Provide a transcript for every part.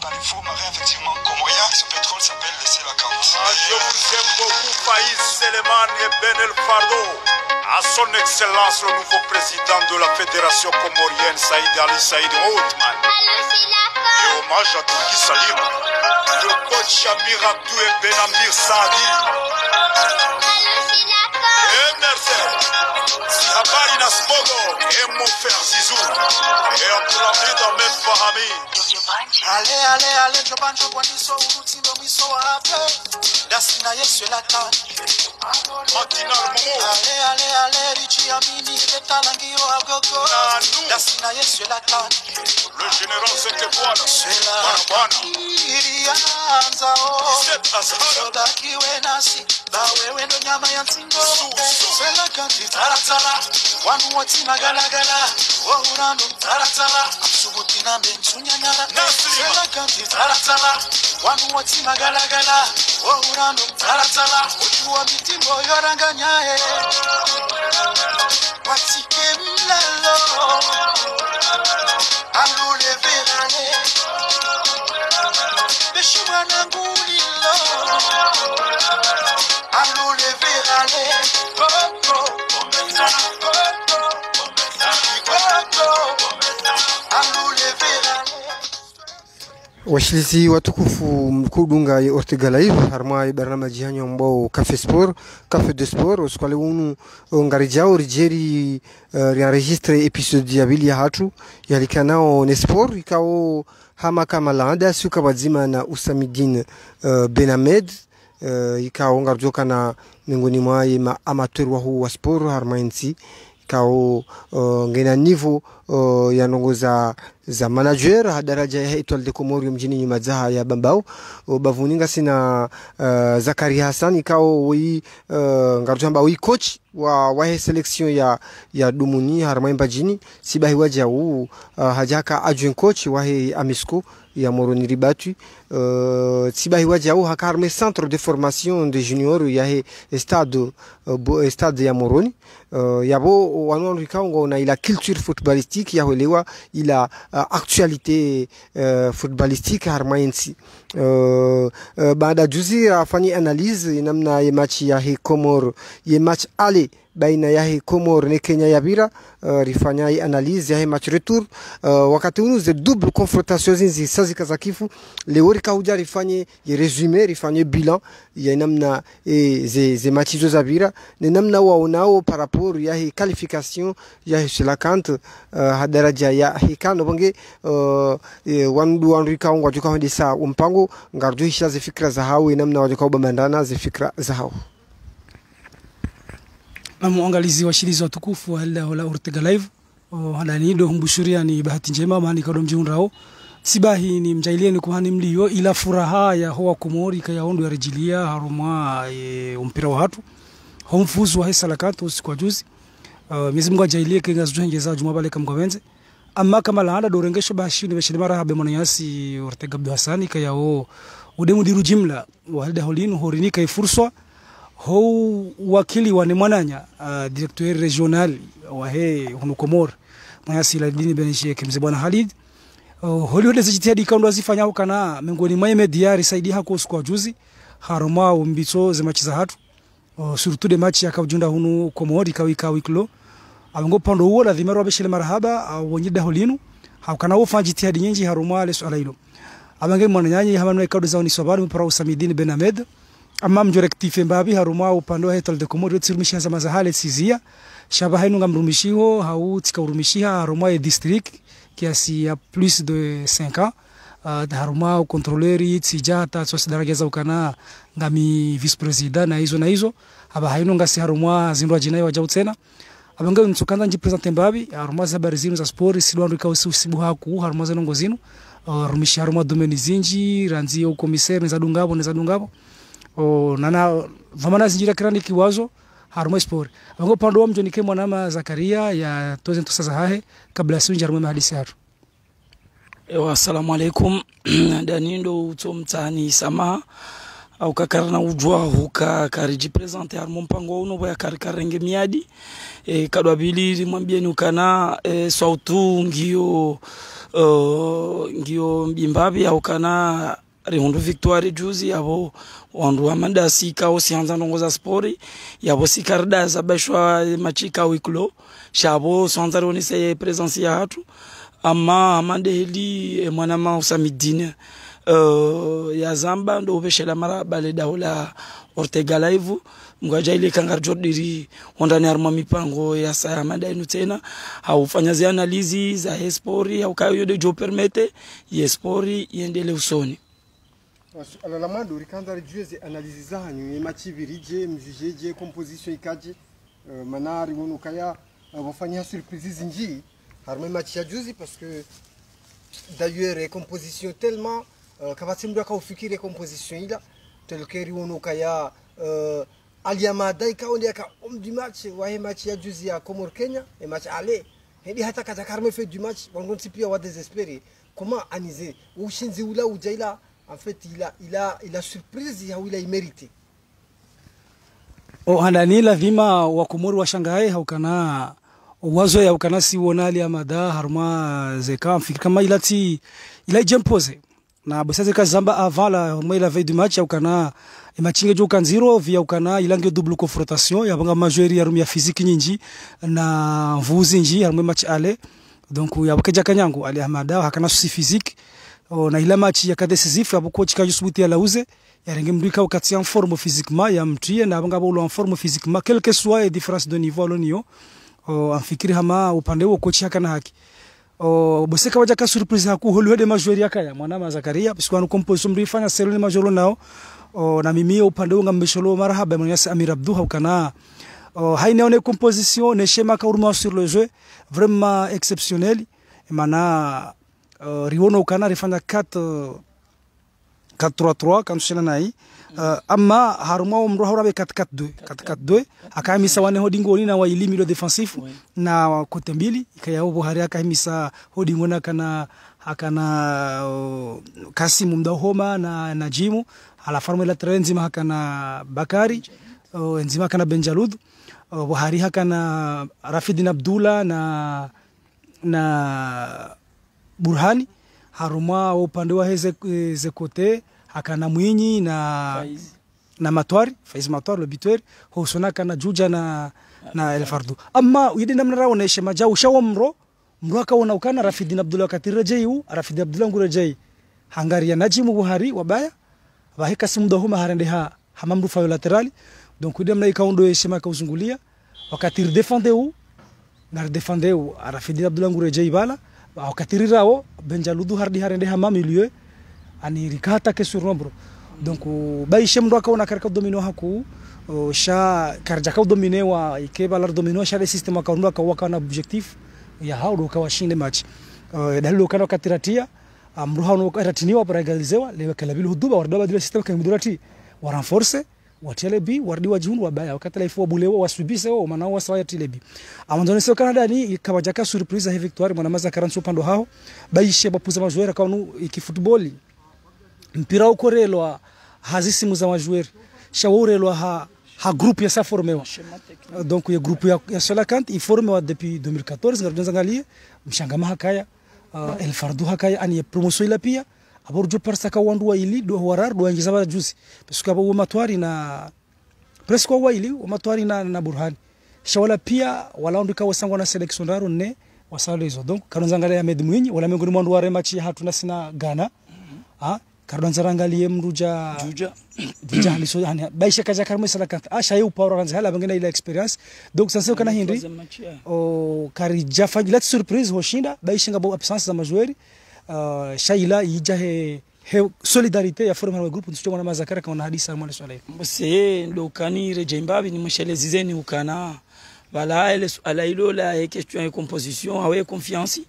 dans les fonds marins, effectivement, comoriens. Ce pétrole s'appelle le Sélacanthe. Je vous aime beaucoup, Faïs Seleman et Ben El Fardo. À son excellence, le nouveau président de la Fédération comorienne, Saïd Ali Saïd Othman. Et hommage à Turki Salim, le coach Amir Abdou et Ben Amir Saadi. Et merci. Habari Nasbogo et mon frère Zizou. Et Abdoulaye Ahmed Fahami. Allez, Joban Jobaniso, Urutimbo Miso Ape. Dasina Yesu Latan. Matinal Momo. Allez, Richie Amini, Betalangio Agogo. Dasina Yesu Latan. Le général Sekebuana. Barabana. Irianza o. Azhara. Kiwenasi. Bawe wendo nyama ya ntingo. Sela kanti taratara. Wanu wati magalagala. Wahurando taratara. Subuti na benchunyanyara. Sela kanti taratara. Wanu wati magalagala. Wahurando taratara. Ujua mitimbo yoranganyae. Watike mlelo. Alule verane. Beshumana ngulilo. Alule verane. Washilizi watukufu mkudunga ya Ortega Live harma barnamaji hanyo ambao Cafe de Sport usikwale unu ngarijao rijeri registre episode ya bili ya hatu yalikanao ne sport ikao hama kama laanda suka wazima na Usamidin Ben Ahmed ikao ngarjoka na miongoni mwa amateur wa sport harma nsi ikao ngena niveau ya nongo za manager daraja ya Etoile de Comores mjini Nyumazaha ya Bambao bavuninga sina Zakari Hassan ikao wi ngarujamba wi coach wa selection ya Dumuni harmaimba jini sibahi waja hajaka adjoint coach wa Amisco ya Moroni Ribatu sibahi waja hakarme centre de formation de junior ya stade ya Moroni yabo wanu rikaongo na ila culture footballistique ya welewa ila actualité footballistique harmainsi baada juzi afanye analyse namna ya match ya Comor ya match ale baina ya Comor na Kenya ya bira rifanya analyse ya match retour wakati unu ze double confrontation zinzi sazika za kifu leo rikauja rifanye ya resume rifanye bilan ya namna ze match zo za bira ni namna waonao par rapport ya qualification ya Sélacanthe hadaraja ya hikano bonge wandu rikaongo wajuka hadi saa umpango ngarjo hisha ze fikra za hao namna wajuka ubandana ze fikra za hao na muangalizi washilizi watukufu wala Ortega Live hala ni ndo humbushuria ni bahati njema maana kado mjunrao sibahi ni mjailieni kuhani mlio ila furaha ya hoa Komori kaya ondo ya rejilia haruma mpira wa hatu homfuzu wa Sélacanthe usiku wa juzi Mwenyezi Mungu ajailie kenga zujengeza jumabale kamgwenze amma kama laanda dorengesho bashi ni beshimara habe monanyasi Ortega Abdou Hassan kaya udemu diru jimla walda holinu horinika ifurso ho wakili wa Nemwananya directeur regional wa hunu Komor mwasi la dini benishie kimze bwana Halid holiwede zijitihadi kaundo azifanya kana miongoni mwa media risaidi hako usiku wa juzi haruma umbitso ze match za hatu surtout de match ya kawjunda hunu Komori kawika wiklo abango pando huo la dhimero abeshile marhaba wonyida holinu hakana ufanya jitihadi nyingi haruma le swala hilo abange mwananyanyi hamano ikado za ni swabani mpara Usamidin Ben Ahmed amma mjorektife mbabi haruma upando Etoile de Comores tsirumisha za mazahale sizia shaba hainu ngamrumishiho hau tsikaurumishiha haruma e district kiasi ya plus de 5 ans haruma contrôleri tsijata sosi daraja za ukana ngami vice president na hizo haba hainu ngasi haruma zindwa jinai wa jautsena abanga ntsukanda nji president mbabi haruma za barizinu za sport silwandu ikawisi usibuha ku haruma za nongozinu rumishi haruma domeni zinji ranzi au commissaire za dungabo nana vamana zinjira kirani kiwazo haruma sport abango pando mjoni ke mwanama Zakaria ya tozen tosaza hahe kabla sinja haruma hadisi hatu assalamu alaikum danindo utomtani sama au kakarna ujwa huka kariji presente harmo mpango uno boya karenge miadi kadwa bili mwambie ni ukana sautu ngio mbimbabi au kana rihundu victoire juzi yabo wandu amanda sika osianza ndongoza spori yabo sikarda zabashwa machika wiklo shabo sanza ronise presence ya hatu ama amande heli mwanama usamidine ya zamba ndo ubeshela mara bale daula Ortega Live mgaja ile kangar jordiri ondani arma mipango ya saya mada inu tena haufanya zi analizi za espori au kayo de jo permete espori iendele usoni. Alors la mando rikanda rejueze analizi zanyu imachi virije mjujeje composition ikaje manari wono kaya wafanya surprise zinji harme machi ya juzi parce que d'ailleurs composition tellement kabati mdu akaufikiri composition ila telkeri wono kaya aliamada ikaondia ka du match wa match ya juzi ya Comor Kenya et match aller hedi hata kaza karme fait du match wangonti pia wa désespéré comment aniser ushinzi ula ujaila en fait il a surprise ya ila imérité handani lazima wa Comor wa Shanghai haukana wazo ya ukana si wonali amada harma zeka mfikiri kama ila jempose na bosaze kazamba avant la veille du match ukana imachinge jo kanziro via ukana ilange double confrontation ya banga majori ya rumia physique nyinji na mvuzi nji ya match ale donc ya bakaja kanyango ali amada hakana susi physique na ila match ya décisif ya coach ka yusubuti ya lauze ya renge mbrika wakati en forme physiquement ya mtrie na banga bolo en forme physiquement quel que soit les différences de niveau lonio afikiri hama upande wo coach hakana haki boseka waja ka surprise haku Hollywood majori yakaya mwana Zakaria bisikwana composition mrifanya seloni majoro nao na mimi upande wangu mbesholo marhaba mwenyasi Amir Abdou kana hainaone composition ne schéma kaurma sur le jeu vraiment exceptionnel mana riwono kana rifanya 4-3-3 quand c'est nai amma haruma umro harabe 4-4-2 akamisa wane hodingoni na waili milo defensif na kote mbili ikayao Buhari akamisa hodingona kana hakana Kasim Mdahoma na Najimu ala farmo la trenzima hakana Bakari enzima hakana Benjalud Buhari hakana Rafidin Abdullah na Burhani haruma upande wa heze kote hakana Mwinyi na Matwari Faiz Matwari le buteur hosona kana Juja na El Fardu amma yidina mnaraona shema jao shawamro mroka wana ukana Rafidin Abdullah katirejeu Rafidin Abdullah ngurejei Hangaria Najimu Buhari wabaya bahika simudahuma harende hamamru fa laterali donc idem na ikaundo shema kauzungulia wakati defendeu na defendeu Rafidin Abdullah ngurejei bala wakati rirao Benjaludu hardi harende hama milieu ani rikata ke sur nombre donc baishe mndo akaona karika domino haku sha karjaka domine wa ikeba lar domino sha le système akaunda akawaka na objectif ya haudo kawashinde match dalilo kana katiratia amruhano karatiniwa paragalizewa lewa kalabilu huduba warda badila système kamidurati wa renforcer watele bi wardi wajunu wabaya wakati laifu wabulewa wasubise wao manao wasawaya tilebi amandone sio Canada ni kabajaka surprise ya victoire mwana maza 40 pando hao baishe bapuza majoera kaunu ikifootball mpira ukorelwa hazisimu za majueri shaurelwa ha groupe ya sa formewa donc ya groupe ya Solakant iformewa depuis 2014 ngarudza ngalie mshangama hakaya El Fardu hakaya ani promotion ila pia aborjo persaka wandu wa ili do warar do angiza ba juzi pesuka ba Matwari na presque wa ili Matwari na Burhani shawala pia wala ndika wasangwa na selectionaro ne wasalezo donc kanonza ngalia Ahmed Mwinyi wala mengoni mwandu wa remachi hatuna sina Ghana Kardonza rangalie mruja Juja haliso baisha kaja karmo Solakant asha yu power ranza hala bangena ila experience donc sanse kana Henry karija fanya surprise hoshinda baisha ngabo absence za majueri shaila ijahe solidarite ya forma wa groupe ndio mwana Zakara kama hadisa mwana swala mse ndo kanire jembabi ni mshelezizeni ukana bala ile alailo la question ya composition awe confiance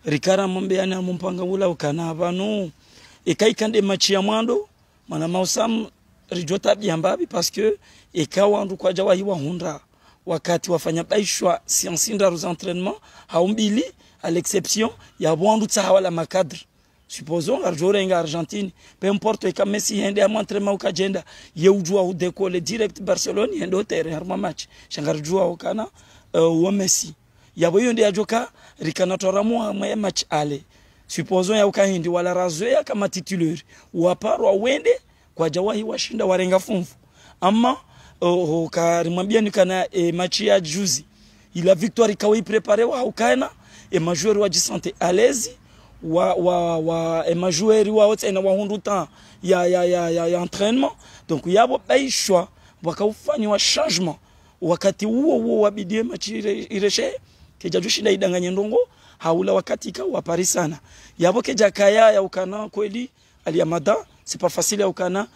rikara mombe ana mpanga ula ukana banu ekaikande match ya mwando mana mausam rijota byambabi parce que ekawandu kwa jawa hiwa hunda wakati wafanya baishwa science nda aux entraînements haumbili à l'exception ya bwandu tsawa la makadre supposons arjore en Argentine peu importe ka Messi hende a entraînement ou ka jenda ye ujua ou décoller direct Barcelone hende terrain harma match shangar jua o kana wa Messi yabo yonde ajoka rikana toramu ma match ale supposons ya ukahindi wala razoea kama titulaire waparwa wende kwa jawahi washinda warenga funfu ama karimwambia nikana match ya juzi ila victoire ikawa préparée wa ukana majoueur wa jisante à l'aise wa majoueur wa wote na wahundu temps ya entraînement donc yabo bai choix wakaufanya wa changement wakati huo wabidie match ireshe keja jushinda idanganye ndongo haula wakati ikawa Paris sana yabo keja kaya ya ukana kweli aliamada c'est pas facile ya ukana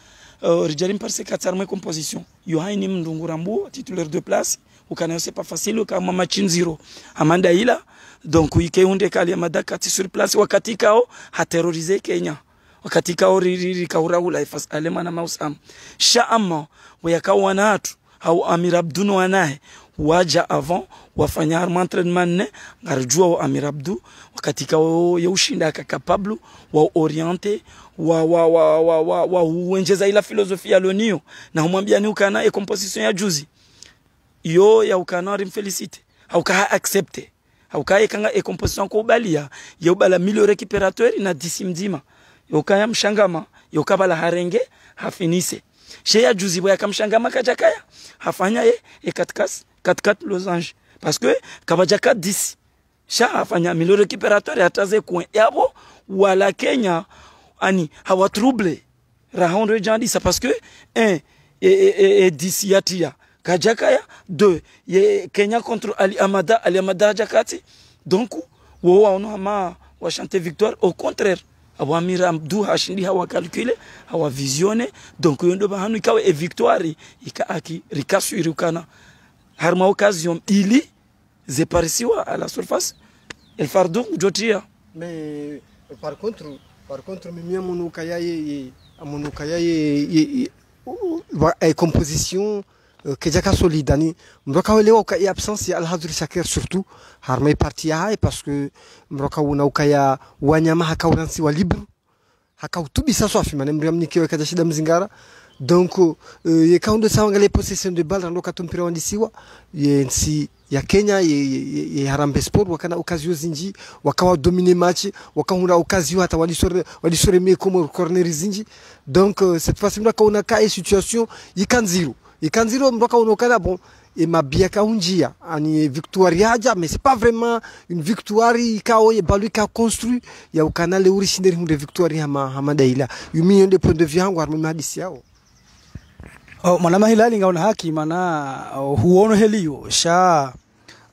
rijalim parce que atarme composition yo haini mndungurambu titulaire de place ukana c'est pas facile kama match 0 amanda ila donc ikeunde kali amada kati sur place wakati kao haterroriser Kenya wakati kao riri kauraula ifas alemana mausam shaama wayakawa natu au Amir Abdou wanae waja avant wafanya entraînement ne ngarjua Amir Abdou wakati kao yushinda capable wa orienter wa uenjeza ila filosofia lonio na humwambia ni ukana e composition ya juzi yo ya ukana rimfelicite au ka accepter au ka ekanga e composition ko balia yo bala milieu récupérateur na disimdima yo kaya mshangama yo kabala harenge hafinise she ya juzi boya kamshangama kajakaya hafanya e katkat losange parce que kabajaka 10 sha afanya milieu récupérateur ataze coin yabo wala Kenya ani hawa trouble rahondre jandi ça parce que 1 et 10 yatia kajakaya 2 ye Kenya contre Ali Amada Jakati donc wo ono ma wa chanter victoire au contraire abo Amir Abdou hashindi hawa calculer hawa visionner donc yondo ba hanu ikawe e victoire ikaaki rikasirukana harma occasion ili zeparisiwa à la surface el fardo jotia mais par contre mimi amunuka yaye composition kejaka solidani mroka welewa ka absence ya Alhadri Shakir surtout harmay parti hai parce que mroka una ukaya wanyama hakauransi wa libre hakautubisa swafi manem mriamnikiwe kaja shida mzingara donc ye kaunde sawangale possession de balle ndoka tumpira wandisiwa yensi ya Kenya ye Harambee Sport wakana occasion zinji wakawa dominer match wakauna occasion hata walisore me comme corner zinji donc cette fois-ci mdoka una ka situation ikanziro mdoka unokana bon et mabiaka unjia ani victoire yaja mais c'est pas vraiment une victoire ikao ye balu ka construit ya ukana le urishinderi hunde victoire hama daila yumi de point de vue hangu arme hadisi yao malama Hilali ngaona haki mana huono helio sha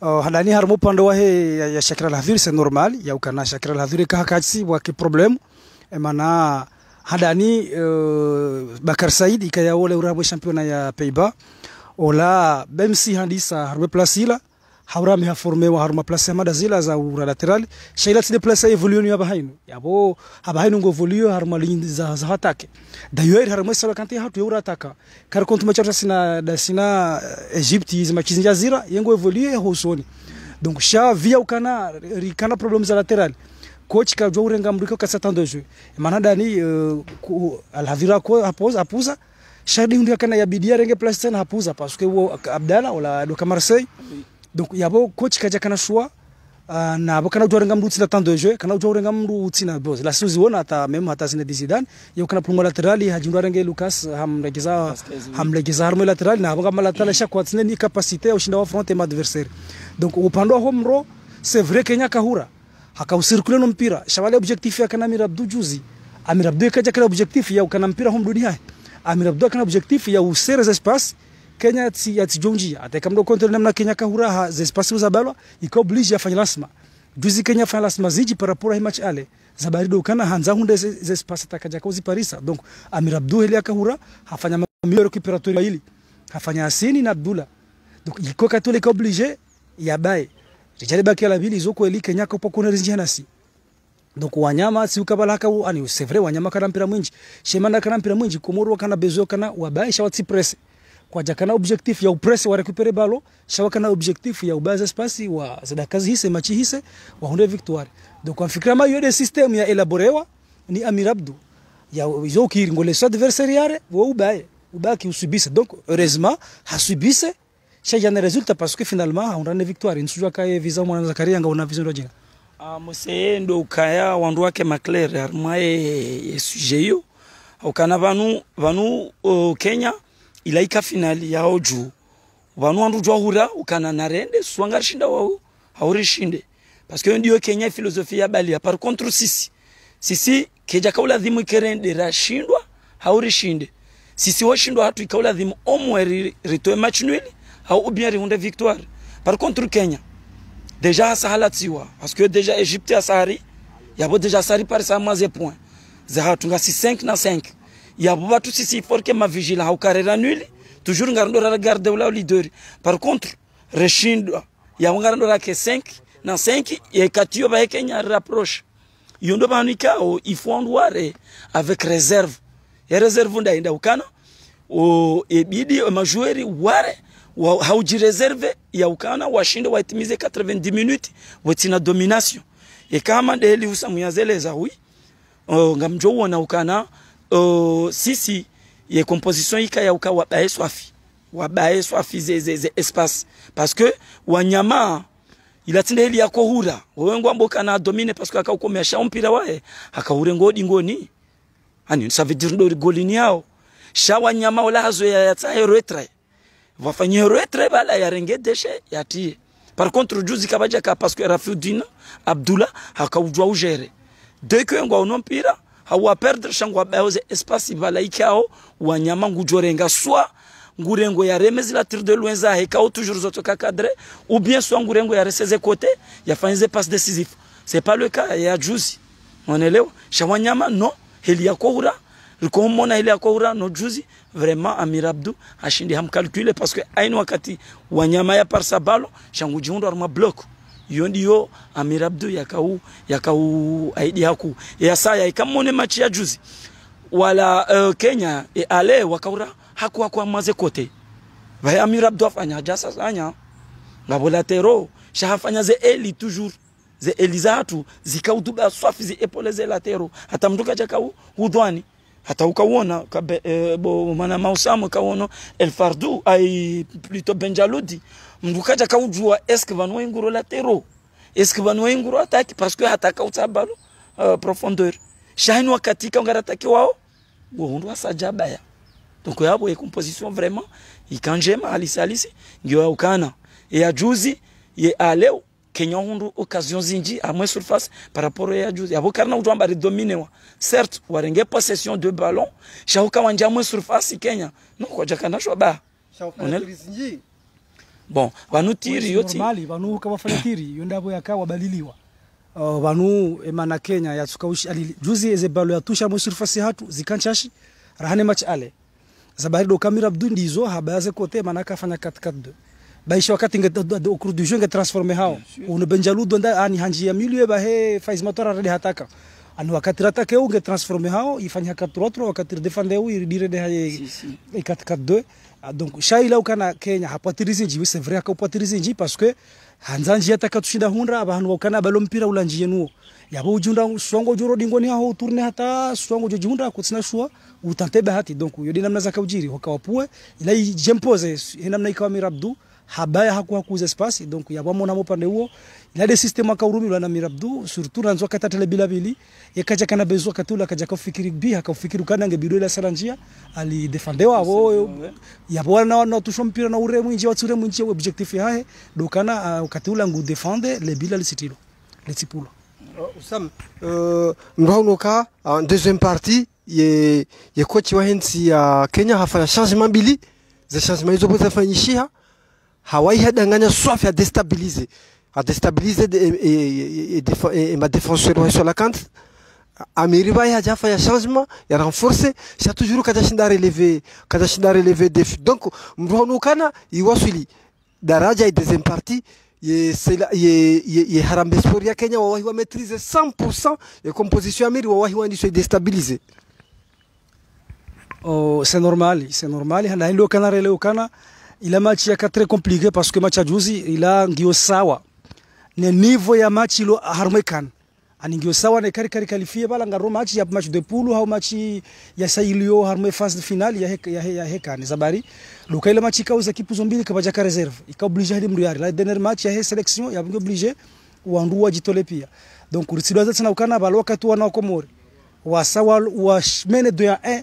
hadani harmo pando wa ya Shakir Al-Hadhiri c'est normal ya ukana Shakir Al-Hadhiri ka hakati wa ki problème mana hadani Bakar Said ikaya wole urabo championnat ya Pays-Bas ola même si handisa harbe place ila hawra mi ha formé wa harma place ma dazila za ura lateral shayla tide place evolution ya bahinu yabo habahinu ngo evolution harma ligne za attaque d'ailleurs harma sala kanti hatu ura ataka kar kontu macha sina Egypte zima kizinja zira yengo evoluer hosoni donc sha via ukana rikana problème za lateral coach ka jourenga mriko ka 7 ans de jeu manadani Al-Hadhiri ko apuza shadi ndio kana yabidia renge place tena hapuza parce que wo Abdallah wala do Marseille donc yabo coach kaja kana shua na abo kana jourenga mruti na temps de jeu kana jourenga mruti na boss la suzi wona hata même hata zina Zidane yo kana promo laterali hajindwa renge Lucas hamlegeza harmo laterali na abo laterali chaque fois ni capacité au shinda wa front et adversaire donc upande wa homro c'est vrai Kenya kahura hakausirkule no mpira shabale objectif ya kana Amir Abdou juzi Amir Abdou kaja kana objectif ya kana mpira hom dunia Amir Abdou kana objectif ya usere espace Kenya ati jonji atakamdo contre namna Kenya kahura za espace za balwa iko oblige ya fanya lasma juzi Kenya fanya lasma ziji par rapport à match ale zabarido kana hanza hunde za espace takaja kozi Parisa donc Amir Abdou ile kahura hafanya milieu récupérateur hili hafanya Asini na Abdullah donc iko katolika oblige ya bae rijale baki la bili zoko eli Kenya ko pokona rinjanasi donc wanyama si ukabala haka ani c'est vrai wanyama kana mpira mwingi shemanda kana mpira mwingi Komoro kana bezo kana wabaisha wati press kwa jakana objectif ya press wa récupérer ballon shawa kana objectif ya ubaza espace wa zadakazi hise machi hise wa hunde victoire donc on fikra ma yode système ya elaborewa ni Amir Abdou ya izo kiringole sa adversaire yare wo ubaki usubise donc heureusement ha subise chez yana résultat parce que finalement on rane victoire insujwa kae visa mwana Zakaria nga una vision rojina mose ndo kaya wandu wake maclair armaye sujet yo ukana vanu Kenya ilaika finali ya oju vanu wandu jwa hura ukana narende swanga shinda wao hauri shinde parce que ndio Kenya philosophie ya bali par contre sisi keja kaula dhimu kerende rashindwa hauri shinde sisi washindwa hatu ikaula dhimu omwe ritoe match nul au bien rihunde victoire par contre Kenya déjà sahala tsiwa parce que déjà Égypte a sahari yabo déjà sahari par ça maze point za tunga si 5 na 5 yabo batu sisi forke ma vigila au carrera nul toujours ngarndo regarder la leader par contre reshindwa ya ngarndo rake 5 na 5 et katio ba Kenya rapproche yondo banikao il faut ndware avec réserve ya réserve ndaenda ukana o ebidi majueri ware hauji réserve ya ukana washinde waitimize 90 minutes watina domination e kama ndeli usamuyazeleza hui ngamjo wona ukana sisi ye composition ika ya ukawa wabae swafi ze espace parce que wanyama ilatinda hili yako hura wengo amboka na domine parce que akaukomesha mpira wae akahure ngodi ngoni ani ça veut dire ndo golini yao shawa nyama wala hazo ya tsaye retrait wafanyie retrait bala ya renge deshe yatie par contre juzi kabaja ka parce que Rafudina Abdullah akaujwa ujere dès que ngo mpira hawa perdre shangwa baoze espace bala ikao wanyama ngujorenga soit ngurengo ya remezi la tir de loin za hekao toujours zotoka cadre ou bien soit ngurengo ya reseze côté ya fanyize passe décisif c'est pas le cas ya juzi onelewa shawanyama non heli yako hura riko mona heli yako hura no juzi vraiment Amir Abdou ashindi ham calculer parce que ainu wakati wanyama ya parsa balo shangu jiundo arma block yondi yo Amir Abdou yakau aidi haku ya saya ikamone match ya juzi wala Kenya e ale wakaura hakuwa kwa maze kote vaya Amir Abdou afanya jasa sanya ngabola tero shafanya ze eli toujours ze elizatu zikautuba swafi ze epoleze latero hata mtuka jakau udwani hata ukauona bo mana mausamo kaono El Fardou ay plutôt Benjaludi mtuka jakaujua est-ce que vanwa inguro latero est-ce que vanwa inguro attaque parce que hata kautabalo profondeur shahini wakati kangarataki wao bondu asajabaya donc yabo e composition vraiment ikanjema alisalisi ndio ukana et ya juzi ye aleo Kenya hundu occasion zinji à moins surface par rapport à juzi yabo karna ujamba redominewa certes warenge possession de ballon shauka wanja moins surface Kenya non kwa jakana shoba bon vanu tiri yoti normali vanu kama fanya tiri yondabo yakawa baliliwa vanu emana Kenya yatukaushi juzi eze ballon yatusha moins surface hatu zikanchashi rahane match ale zabari do Amir Abdou ndizo habaze kote manaka fanya 4-4-2 baisha wakati au cours du jeu nge transformer hao une Benjaludo nda ani hanji ya milieu ba he Faiz Matora redi hataka ani wakati ratake unge transformer hao ifanya 4-3 wakati defender u iridire de haye 4-4-2 donc shaila ukana Kenya hapatirize nji c'est vrai akapatirize nji parce que hanzanji ataka tushinda hundra abantu ukana balo mpira ulanji yenu yabo ujunda swongo joro dingoni hao tourner hata swongo jojunda kutsina shua utante bahati donc yodi namna za kaujiri wakawapue ila jempose namna ikawa Amir Abdou habaya hakuwa kuza espace donc yabo mona mopande huo ila de system akaurumi la Amir Abdou surtout ranzo katata bila bili yakaja kana bezo katula kaja kufikiri bi akafikiri kana ngebido ila salanjia ali defendewa wao yabo na tushompira na ure mwinji watsure mwinji objectif yahe dokana katula ngu defendre le bila le sitilo le tipulo Usam mraunoka en deuxième partie ye coach wa hensi ya Kenya hafanya changement bili ze changement hizo boza fanyishia hawai hadanganya swafi à déstabiliser et ma défenseur sur la cante Amiri ba ya jafa ya changement ya renforcer ça toujours kada shinda relever défi donc mraunoka iwasuli daraja ya deuxième partie ye Harambee Sport ya Kenya wawahi wa maîtriser 100% ya composition Amiri wawahi wa ndiso déstabiliser. Oh, c'est normal hana ndio kana rele ukana ila match ya très compliqué parce que match ya juzi ila ngio sawa ne niveau ya match ilo harmekan aningio sawa na kari qualifie bala ngaro match ya match de poule au match ya sailio harme phase finale ya heka ni zabari donc ile match ikauza kipuzo mbili kabaja ka reserve ikaoblige hadi mriari la dernière match ya selection ya oblige wandu wajitole pia donc urisidoza sana ukana balo wakati wana Komori wasawa wa mene 2-1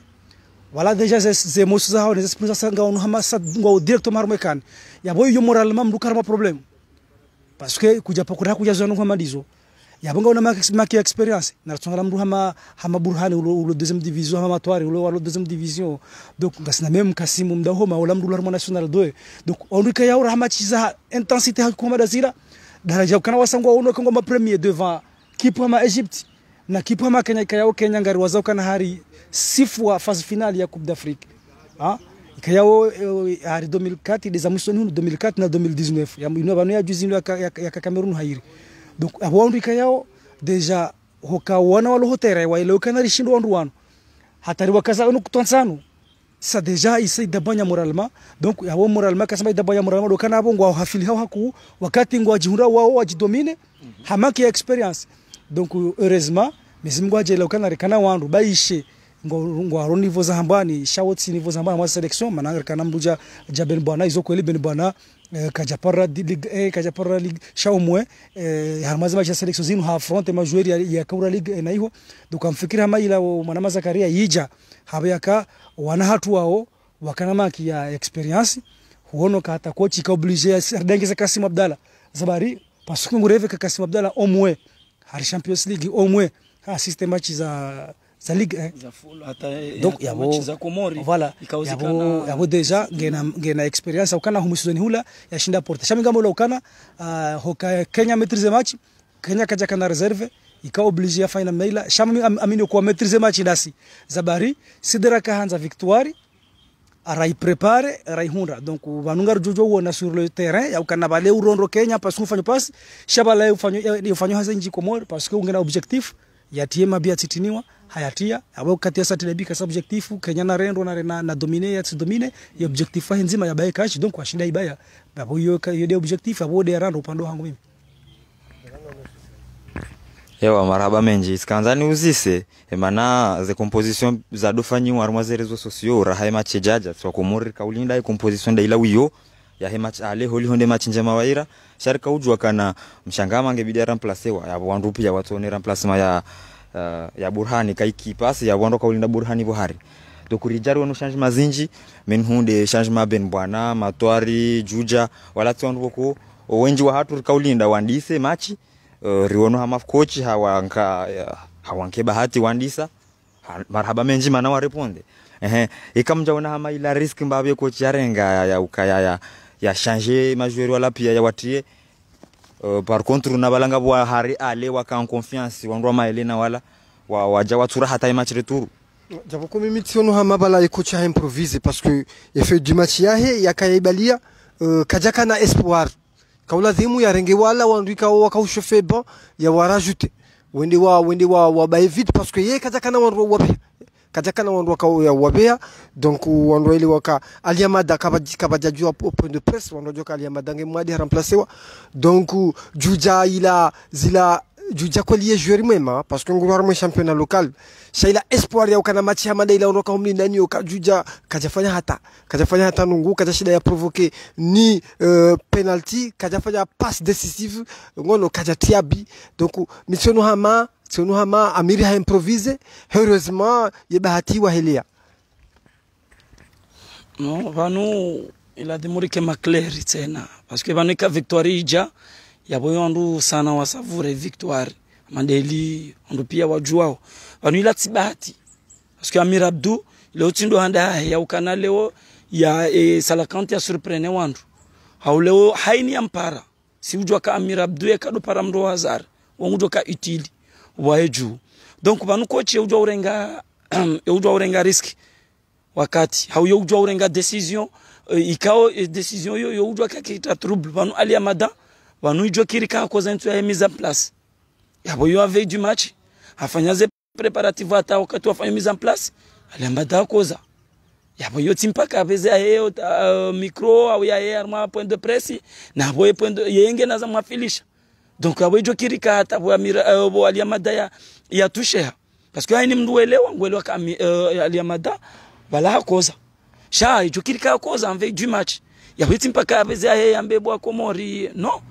wala deja ze emotions za hao les plus sanga on hamasa ngo directement harmekan ya boyo yo moralement mdu karma problème parce que kuja zonu kama dizo ya bonga una maki experience na tsonga mdu hama burhani ulo deuxième division hama matwari ulo deuxième division donc gasna même kasimu mda homa wala mdu la national 2 donc onduka ya rahma chiza intensité hakuma dazira daraja kana wasangwa uno kongoma premier devant kipa ma Egypte na kipa ma Kenya ngari wazao kana hari sifwa phase finale ya Coupe d'Afrique ikayao hari 2004 des amusoni 2004 na 2019 ya ino banu ya juzi ya Cameroon hairi donc abondu ikayao deja hoka wana walo hotera wa ile kana rishindo wandu wanu hatari wakaza no kutonsano ça déjà essaye dabanya moralement donc yabo moralement kasema dabanya moralement do kana bongo hafili hao haku wakati ngo ajihura wao wajidomine hamaki experience donc heureusement mizimgo ajela kana rekana wandu baishe ngo aro niveau za hambani shawoti niveau za hambani mwa selection mananga kana mbuja jaben bwana izo kweli ben bwana kajapara ligue kajapara ligue shaumwe harmaza ma selection zinu ha front ma joueur ya kaura ligue na hiyo donc amfikira hama ila mwana Zakaria yija habayaka wana hatu wao wakana maki ya experience huono ka hata coach ka obligé sardengeza Kasim Abdalla zabari parce que ngureve ka Kasim Abdalla au moins har Champions League au moins assiste match za ligue za full hata donc yabo za Komori voilà yabo deja ngena experience ukana humusuzoni hula ya shinda porte shaminga mola ukana hoka Kenya maîtriser match Kenya kaja kana reserve ika obligé ya final maila shami amini kwa maîtriser match dasi zabari sidera ka hanza victoire arai prepare arai hunda donc vanunga jojo wona sur le terrain ya ukana bale urondo Kenya parce que passe shabala ufanyo haza nji Komori parce que ungena objectif ya tiema bia titiniwa hayatia abo kati ya satellite ka subjectif Kenya na rendo na dominer ya dominer ya objectif nzima ya bae cash donc washinda ibaya babo yo de objectif abo de rando upando hangu mimi Ewa marhaba menji iskanzani uzise emana ze composition za dofanyi wa armoise réseaux sociaux raha match jaja so Komori kaulinda composition da ila wiyo ya he match ale holi honde match njema waira sharika ujwa kana mshangama ngebidi remplacewa ya wandu pia watone remplacement ya Burhani kaiki pasi ya wando kaulinda Burhani Buhari dokurijari wano change mazinji menhunde changement ben bwana matwari juja wala tsondo boko wenji wa hatu kaulinda wandise match riwono hama coach hawanke bahati wandisa marhaba menji mana wa reponde ikamjaona hama ila risk mbabe coach yarenga ya ukaya ya changer majeur wala pia ya watie par contre na balanga bwa hari ale waka en confiance wandwa maelena wala waja watura hata match retour jabo ko mimi tiono hama bala e coach ha improviser parce que il fait du match yahe yakaibalia kajaka na espoir kaula dhimu ya renge wala wandika wakaushofé bon ya warajouter wende wa bae vite parce que ye kajaka na wandwa wabe kajaka na wandwa ka ya wabea donc wandwa ile waka aliamada kabajajua au point de presse wandwa joka aliamada ngemwadi remplacer donc juja ila zila juja ko lié joueur mwema parce que ngoro armo championnat local shaila espoir ya ukana match hamada ila ondoka humni ndani ukajuja kajafanya hata nungu kajashida ya provoquer ni penalty kajafanya passe décisive ngono kajatiabi donc mitsono hama amiri ha improviser heureusement yebahati wa helia non vanu ila demorike maclair tena parce que vanu ka victoire ija yabo yandu sana wasavure victoire mandeli andu pia wajuao vanu ila tibati parce que Amir Abdou leo tindo handa ya ukana leo ya salakanti ya surprene wandu hauleo haini ampara si ujwa ka Amir Abdou ya kado para mdo hazar wangu ka utili waeju donc vanu coach ujwa urenga risk wakati hauyo ujwa urenga decision ikao decision yo ujwa kakita trouble vanu ali amada wanu ijwa kirika koza ntu ya mise en place yabo yo avec du match afanyaze préparatif ata wakati wafanya mise en place aliambada koza yabo yo timpaka abeze ayo micro au ya arma point de presse na boye point de yenge naza mwafilisha donc awejo kirika hata bo Aliamada ya tusheha parce que haini mndu elewa kama Aliamada wala hakoza sha ijo kirika koza en veille du match ya witi mpaka abeze yeye ambebwa Komori no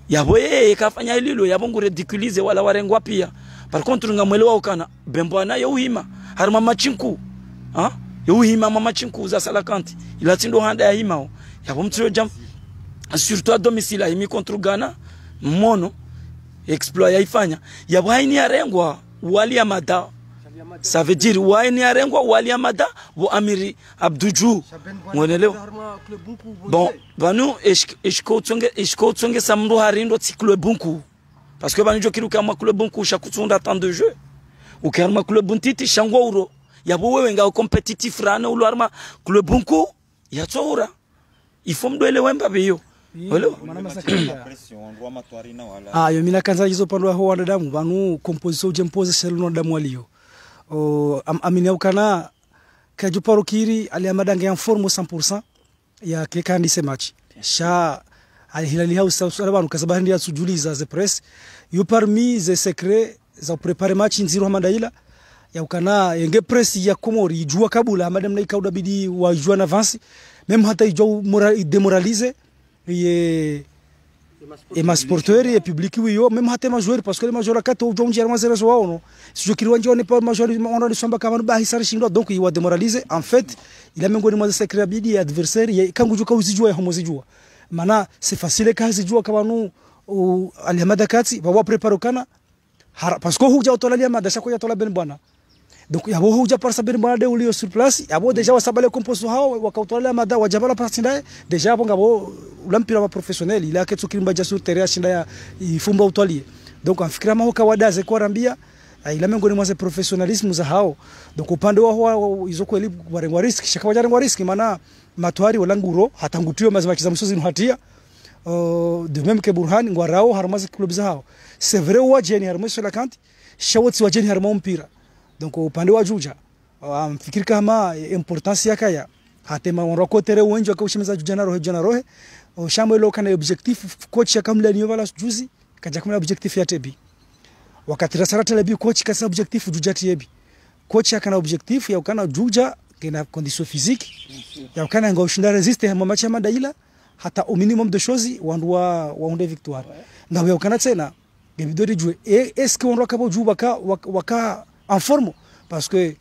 yabo yeye kafanya ililo yabo nguridiculize wala warengwa pia par contre ngamwelewa ukana bembwana yohima harima machinku yohima mama chinku za Salakanti ilatindo handa ya himao yabo mtiro jam surtout à domicile himi contre Ghana mono exploit yaifanya yabo haini arengwa Aliamada ça veut dire waini arengwa Aliamada wo Amiri Abdujou mwonelewa bon banu ishko samndo harindo tiklo bunku parce que banu jokiru kama club bunku shakutunda temps de jeu ukarma club buntiti shangwauro yabo wewe nga competitif rana ulwarma club bunku ya tsoura il faut mdoele wemba biyo walo yo mina kanza hizo pando ho wanadamu banu composition jempose seluno damu walio amina ukana kajo parokiri Aliamada nge en forme 100% ya kekandi se match sha Hilali House banu kasabahindi ya sujuliza ze press yo parmi ze secret za prepare match nziro Hamadaila ya ukana yenge press ya Komori jua kabula madam na ikauda bidi wa jua na avance même hata ijo demoraliser et ma sporteur et public wiyo même hata ma joueur parce que les majors kato ujo njera mazera zo ono si je kiri wanje on pas major on ne somba kama ba hisari shindo donc il va démoraliser en fait il a mengoni mwa secret bidi adversaire ya kangu joka uzijua ya homozijua mana c'est facile kazi jua kama nu Aliamada kati ba prepare kana parce que huja otola Aliamada shako ya tola ben bwana donc yabo huja parsa ben bwana de ulio sur place yabo deja wasabale composo hao wakautola Aliamada wajabala parsinda deja bonga bo ulampira wa professionnel il a ketso kirimba sur terrain shinda ya ifumba utwalie donc afikira maho kawadaze kwa rambia ila mengoni mwa professionalism za hao donc upande wao hizo kweli warengwa risk shaka wajarengwa risk maana matwari wala nguro hata ngutio mazima kiza msozi nuhatia de même que Burhan ngwarao harmazi club za hao c'est vrai wajeni harmazi Salakanti shawati wajeni harma mpira donc upande wa Juja amfikiri kama importance yakaya hatema wanroko tere wenjo akaushimiza Jujana rohe shamwe lokana objectif coach akamla niyo wala juzi kaja kama objectif ya tebi wakati rasarata lebi coach kasa objectif Juja tebi coach akana objectif ya ukana Juja kena condition physique ya ukana ngoshinda resiste hama match ya Madaila hata au minimum de choses waunde victoire ngawe ukana tena gebidori jue est-ce que on rakabo juba waka en forme parce que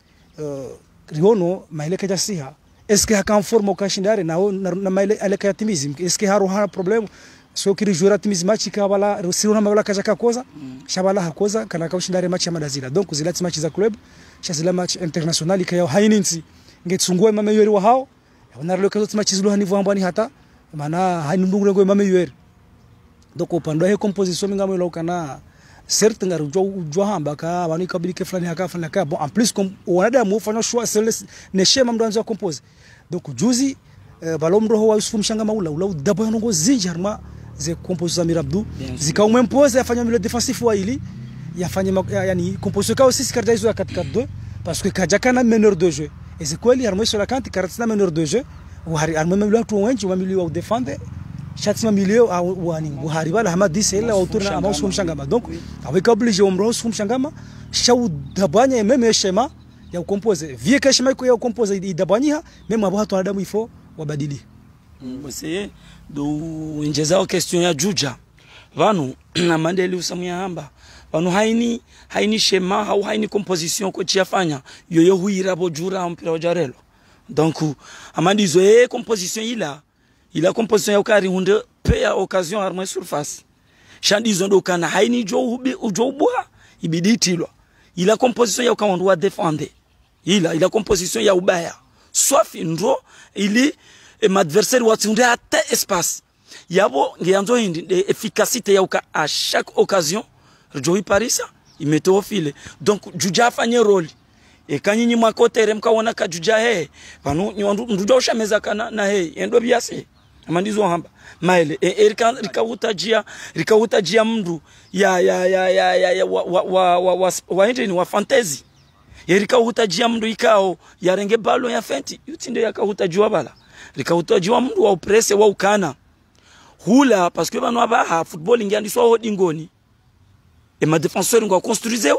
riono maile kaja siha est-ce que haka en forme ukashindare na maile aleka yatimizim est-ce que haro problème so kiri joueur atimizi match ka wala siruna mabala kaja kakoza shabala hakoza kana kaushindare match ya Madazila donc zilati match za club shazila match international kaya haininsi ngetsungue mama yori wa hao wanarelo kazo match zulu hanivu ambani hata mana hainundungure ngo mama yori donc upando he composition ngamo lokana certes ngaru jo hamba ka wani kabili fulani haka fulani ka bon en plus comme wanada mu fanya choix c'est ne schéma mdanzo compose donc juzi balomro wa Yusuf Mshangama ula dabo ngo zinjarma ze compose za Mirabdu zika umempose afanya milieu défensif wa ili yafanye yani composition ka aussi karda hizo ya 4-4-2 parce que kajakana meneur de jeu et c'est quoi li harmo sur la cante karatina meneur de jeu wa hari armo milieu tu wengi wa milieu wa défendre chatima milieu wani buhari bala hamadi sela autorna ama Yusuf Mshangama donc avec obligé omro Yusuf Mshangama shau dabanya même schéma ya compose vie que schéma ko ya compose idabanya même abo hatu adamu ifo wabadili c'est do injeza question ya Juja vanu na mandeli usamuya hamba vanu haini schema au haini composition ko chiafanya yoyo huira bojura mpira wajarelo donc amandi zo composition ila composition ya ukari hunde pe ya occasion arma surface shandi zo ndo kana haini ujobwa ibiditilwa ila composition ya ukawandwa defender ila composition ya ubaya soit ndro ili adversaire watunde ate espace yabo ngianzo hindi efficacité ya uka à chaque occasion rjoi parisa imete au file donc Juja afanye role e kanyinyi makotere mkaona ka Juja vanu nduja ushameza kana na endo biase amandizo hamba maile rikautajia mndu ya wa fantasy rikautajia mndu ikao yarenge balo ya fenti yuti ndio yakautajua bala rikautajua mndu wa presse wa ukana hula parce que bano aba football ingandi so hodingoni et ma défenseur ngwa construire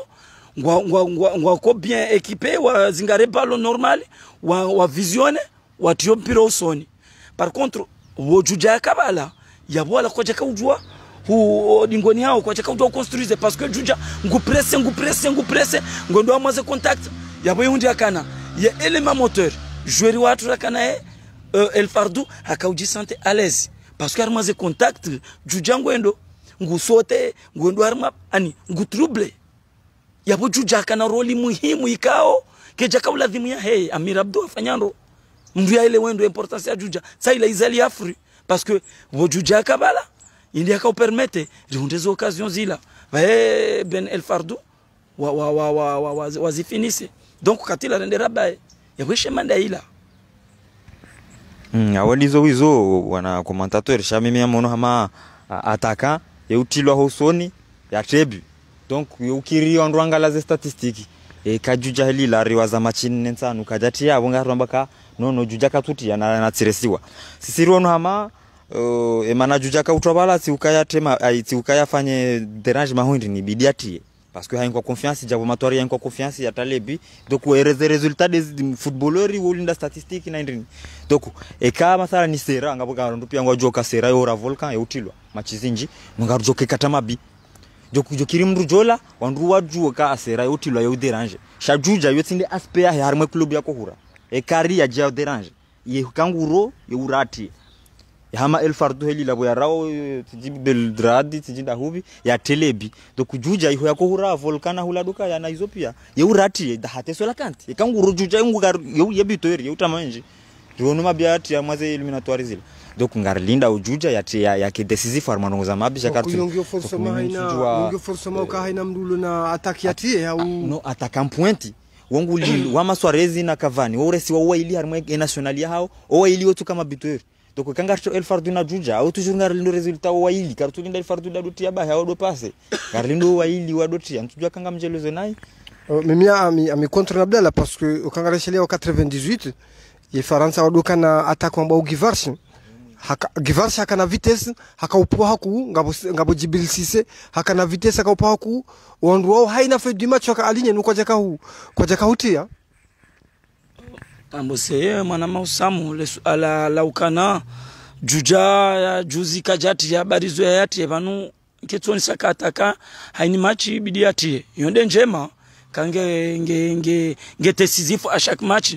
ngwa ko bien équipé wa zingare ballon normal wa visione wa tio mpira usoni. Par contre wojuja kabala ya bola ko jaka ujua hu dingoni hao ko jaka ujua construire parce que juja ngu presse ngondo amaze contact ya boy hundi akana ya élément moteur joueur watu rakana El Fardou akauji sante à l'aise parce que armaze contact juja ngwendo ngu sote ngwendo arma ani ngu trouble ya bo juja kana roli muhimu ikao ke jaka uladhimu ya hey Amir Abdou afanyando mndu ya ile wendo importance ya juja sa ila izali afri parce que bo juja kabala ili akao permete riundezo occasion zila Ben El Fardou wazifinise donc katila rendera bae ya bweshe manda ila awalizo wizo wana commentateur shamimi ya mono hama ataka ya utilwa hosoni ya trebu donc ukiri ondwangala ze statistiki kajuja heli la riwaza machini nensanu kajati ya bonga rambaka no juja katuti na tsiresiwa sisiri ono hama emana juja ka utwabala si ukaya tema si ukaya fanye dérange mahundi ni bidiati parce que hainko confiance jabo matori hainko confiance ya talebi donc ereze résultat des footballeurs wolinda statistique na ndini donc eka masala ni sera ngaboka ndo pia ngojoka sera yora volcan eutilwa machizinji ngarujoke katamabi jokiri mrujola wandu waju ka sera eutilwa yo dérange shajuja yotinde aspect ya harme club ya kohura ekari ya jao dérange ye kanguro yeurati hama El Fardou heli labo ya rao tijibi Belgrade tijinda hubi ya telebi donc juja iho ya kohura volcana hula duka ya na Ethiopia yeurati da hateso la kanti ikanguru juja ngugar yebitori yeutamenje rionu mabiati ya maze eliminatoire zile donc ngarlinda ujuja ya ke decisive farmano za mabisha kartu yongio forsoma ka haina mdulo na attaque yatie au no attaque pointi wongu lili wa maswarezi na Cavani oresi wa ili harmo nationali hao o ili wotu kama bitori donc kanga El Fardou na juja au toujours ngarlindo resultat wa ili kartu linda El Fardou da dotia ba hawo do passe ngarlindo wa ili wa dotia ntujua kanga mjelezo nai mimi ami contre Abdallah parce que kanga reshelia au 98 ye Faransa wadoka na attaque ambao Givarsi hakana vitesse hakaupoa haku ngabo Jibril Cissé hakana vitesse hakaupoa haku wandu wao haina fait du match waka alinye nuko jaka hutia ambose mwana mausamu la ukana juja juzi kajati ya barizo ya yati vanu ketoni sakataka haini match bidiati yonde njema kange nge décisif à chaque match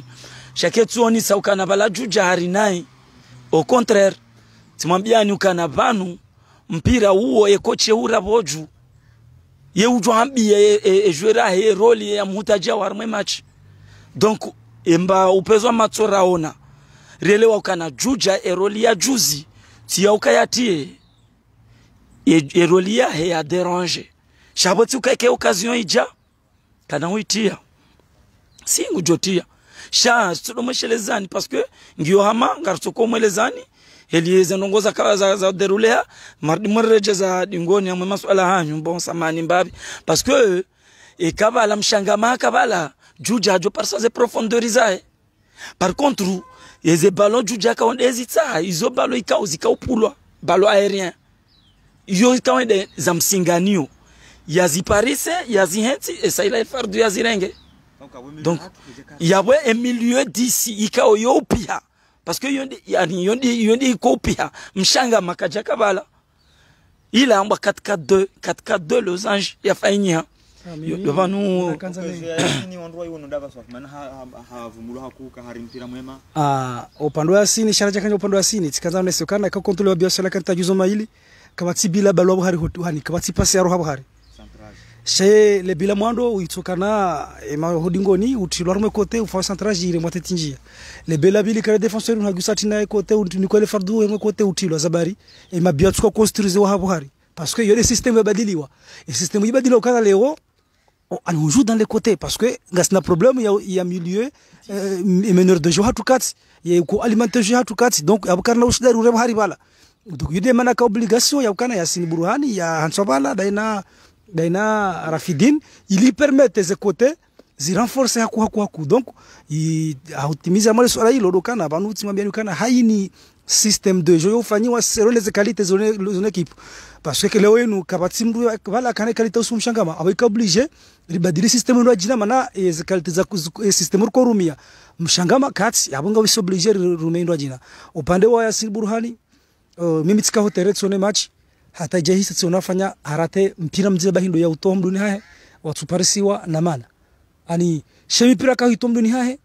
chaque tsoni saukana bala juja harinai. Au contraire, timwambia ni ukana vanu mpira huo ekoche ura boju ye ujwambi jouera he role ya mhutaja warme match donc emba upezwa matsora ona relewa ukana juja role ya juzi tia ukayatie role ya he ya déranger shaboti ukake occasion ija kana huitia si ngujotia sha tudomeshelezani parce que ngio hama ngartoko mwelezani elieza ndongoza kaza za derulea marreje za dingoni ya masuala hanyu bon samani mbabi parce que kabala mshangama kabala juja jo parsaze profondeurizae par contre yeze ballon juja ka ondezita izo ballon ikauzika upulwa ballon aérien yo kaende za msinganio yaziparise yazihenti esaila El Fardou yazirenge. Donc il y avait un milieu d'ici ikao yopia parce que yondi kopia mshanga makaja kabala ila amba 4-4-2 losange ya fainia devant nous upande wa sini sharaja kanya upande wa sini tikaza nesokana ka kontrole wa biashara kanta juzo maili kabati bila balwa buhari hotuhani kabati pasi ya roha buhari she le bila mwando uitokana ema hodingoni utilorme kote ufa centrage ire mwate tinjia le bela bili kare défenseur unagusati na kote uniko Le Fardou ema kote utilo zabari ema biatsuko construire wa buhari parce que yo le système badiliwa et système ibadilo kana leo on joue dans les côtés parce que ngasna problème ya milieu meneur de jeu hatukati ya ko alimenter jeu hatukati donc abukana usdaru re buhari bala donc yide mana ka obligation ya ukana ya Sini Burhani ya Hansobala daina Rafidine il y permet ces côtés zi renforcer haku donc i optimiser mal swala hilo dokana banuti mwambia kana haini système de jeu ufanyiwa selon les qualités zone équipe parce que leo yenu kabati mru wala kana qualité usumshangama abika obligé ribadili système ndo ajina mana ez qualité za système ko rumia mshangama kati yabunga wisi obligé rumendo ajina upande wa Yasir Burhani mimi tika hotere tsone match hata jehisi tsunafanya harate mpira mzima bahindo ya utom duni hahe watuparisiwa na mana ani shemi pira ka hitom duni hahe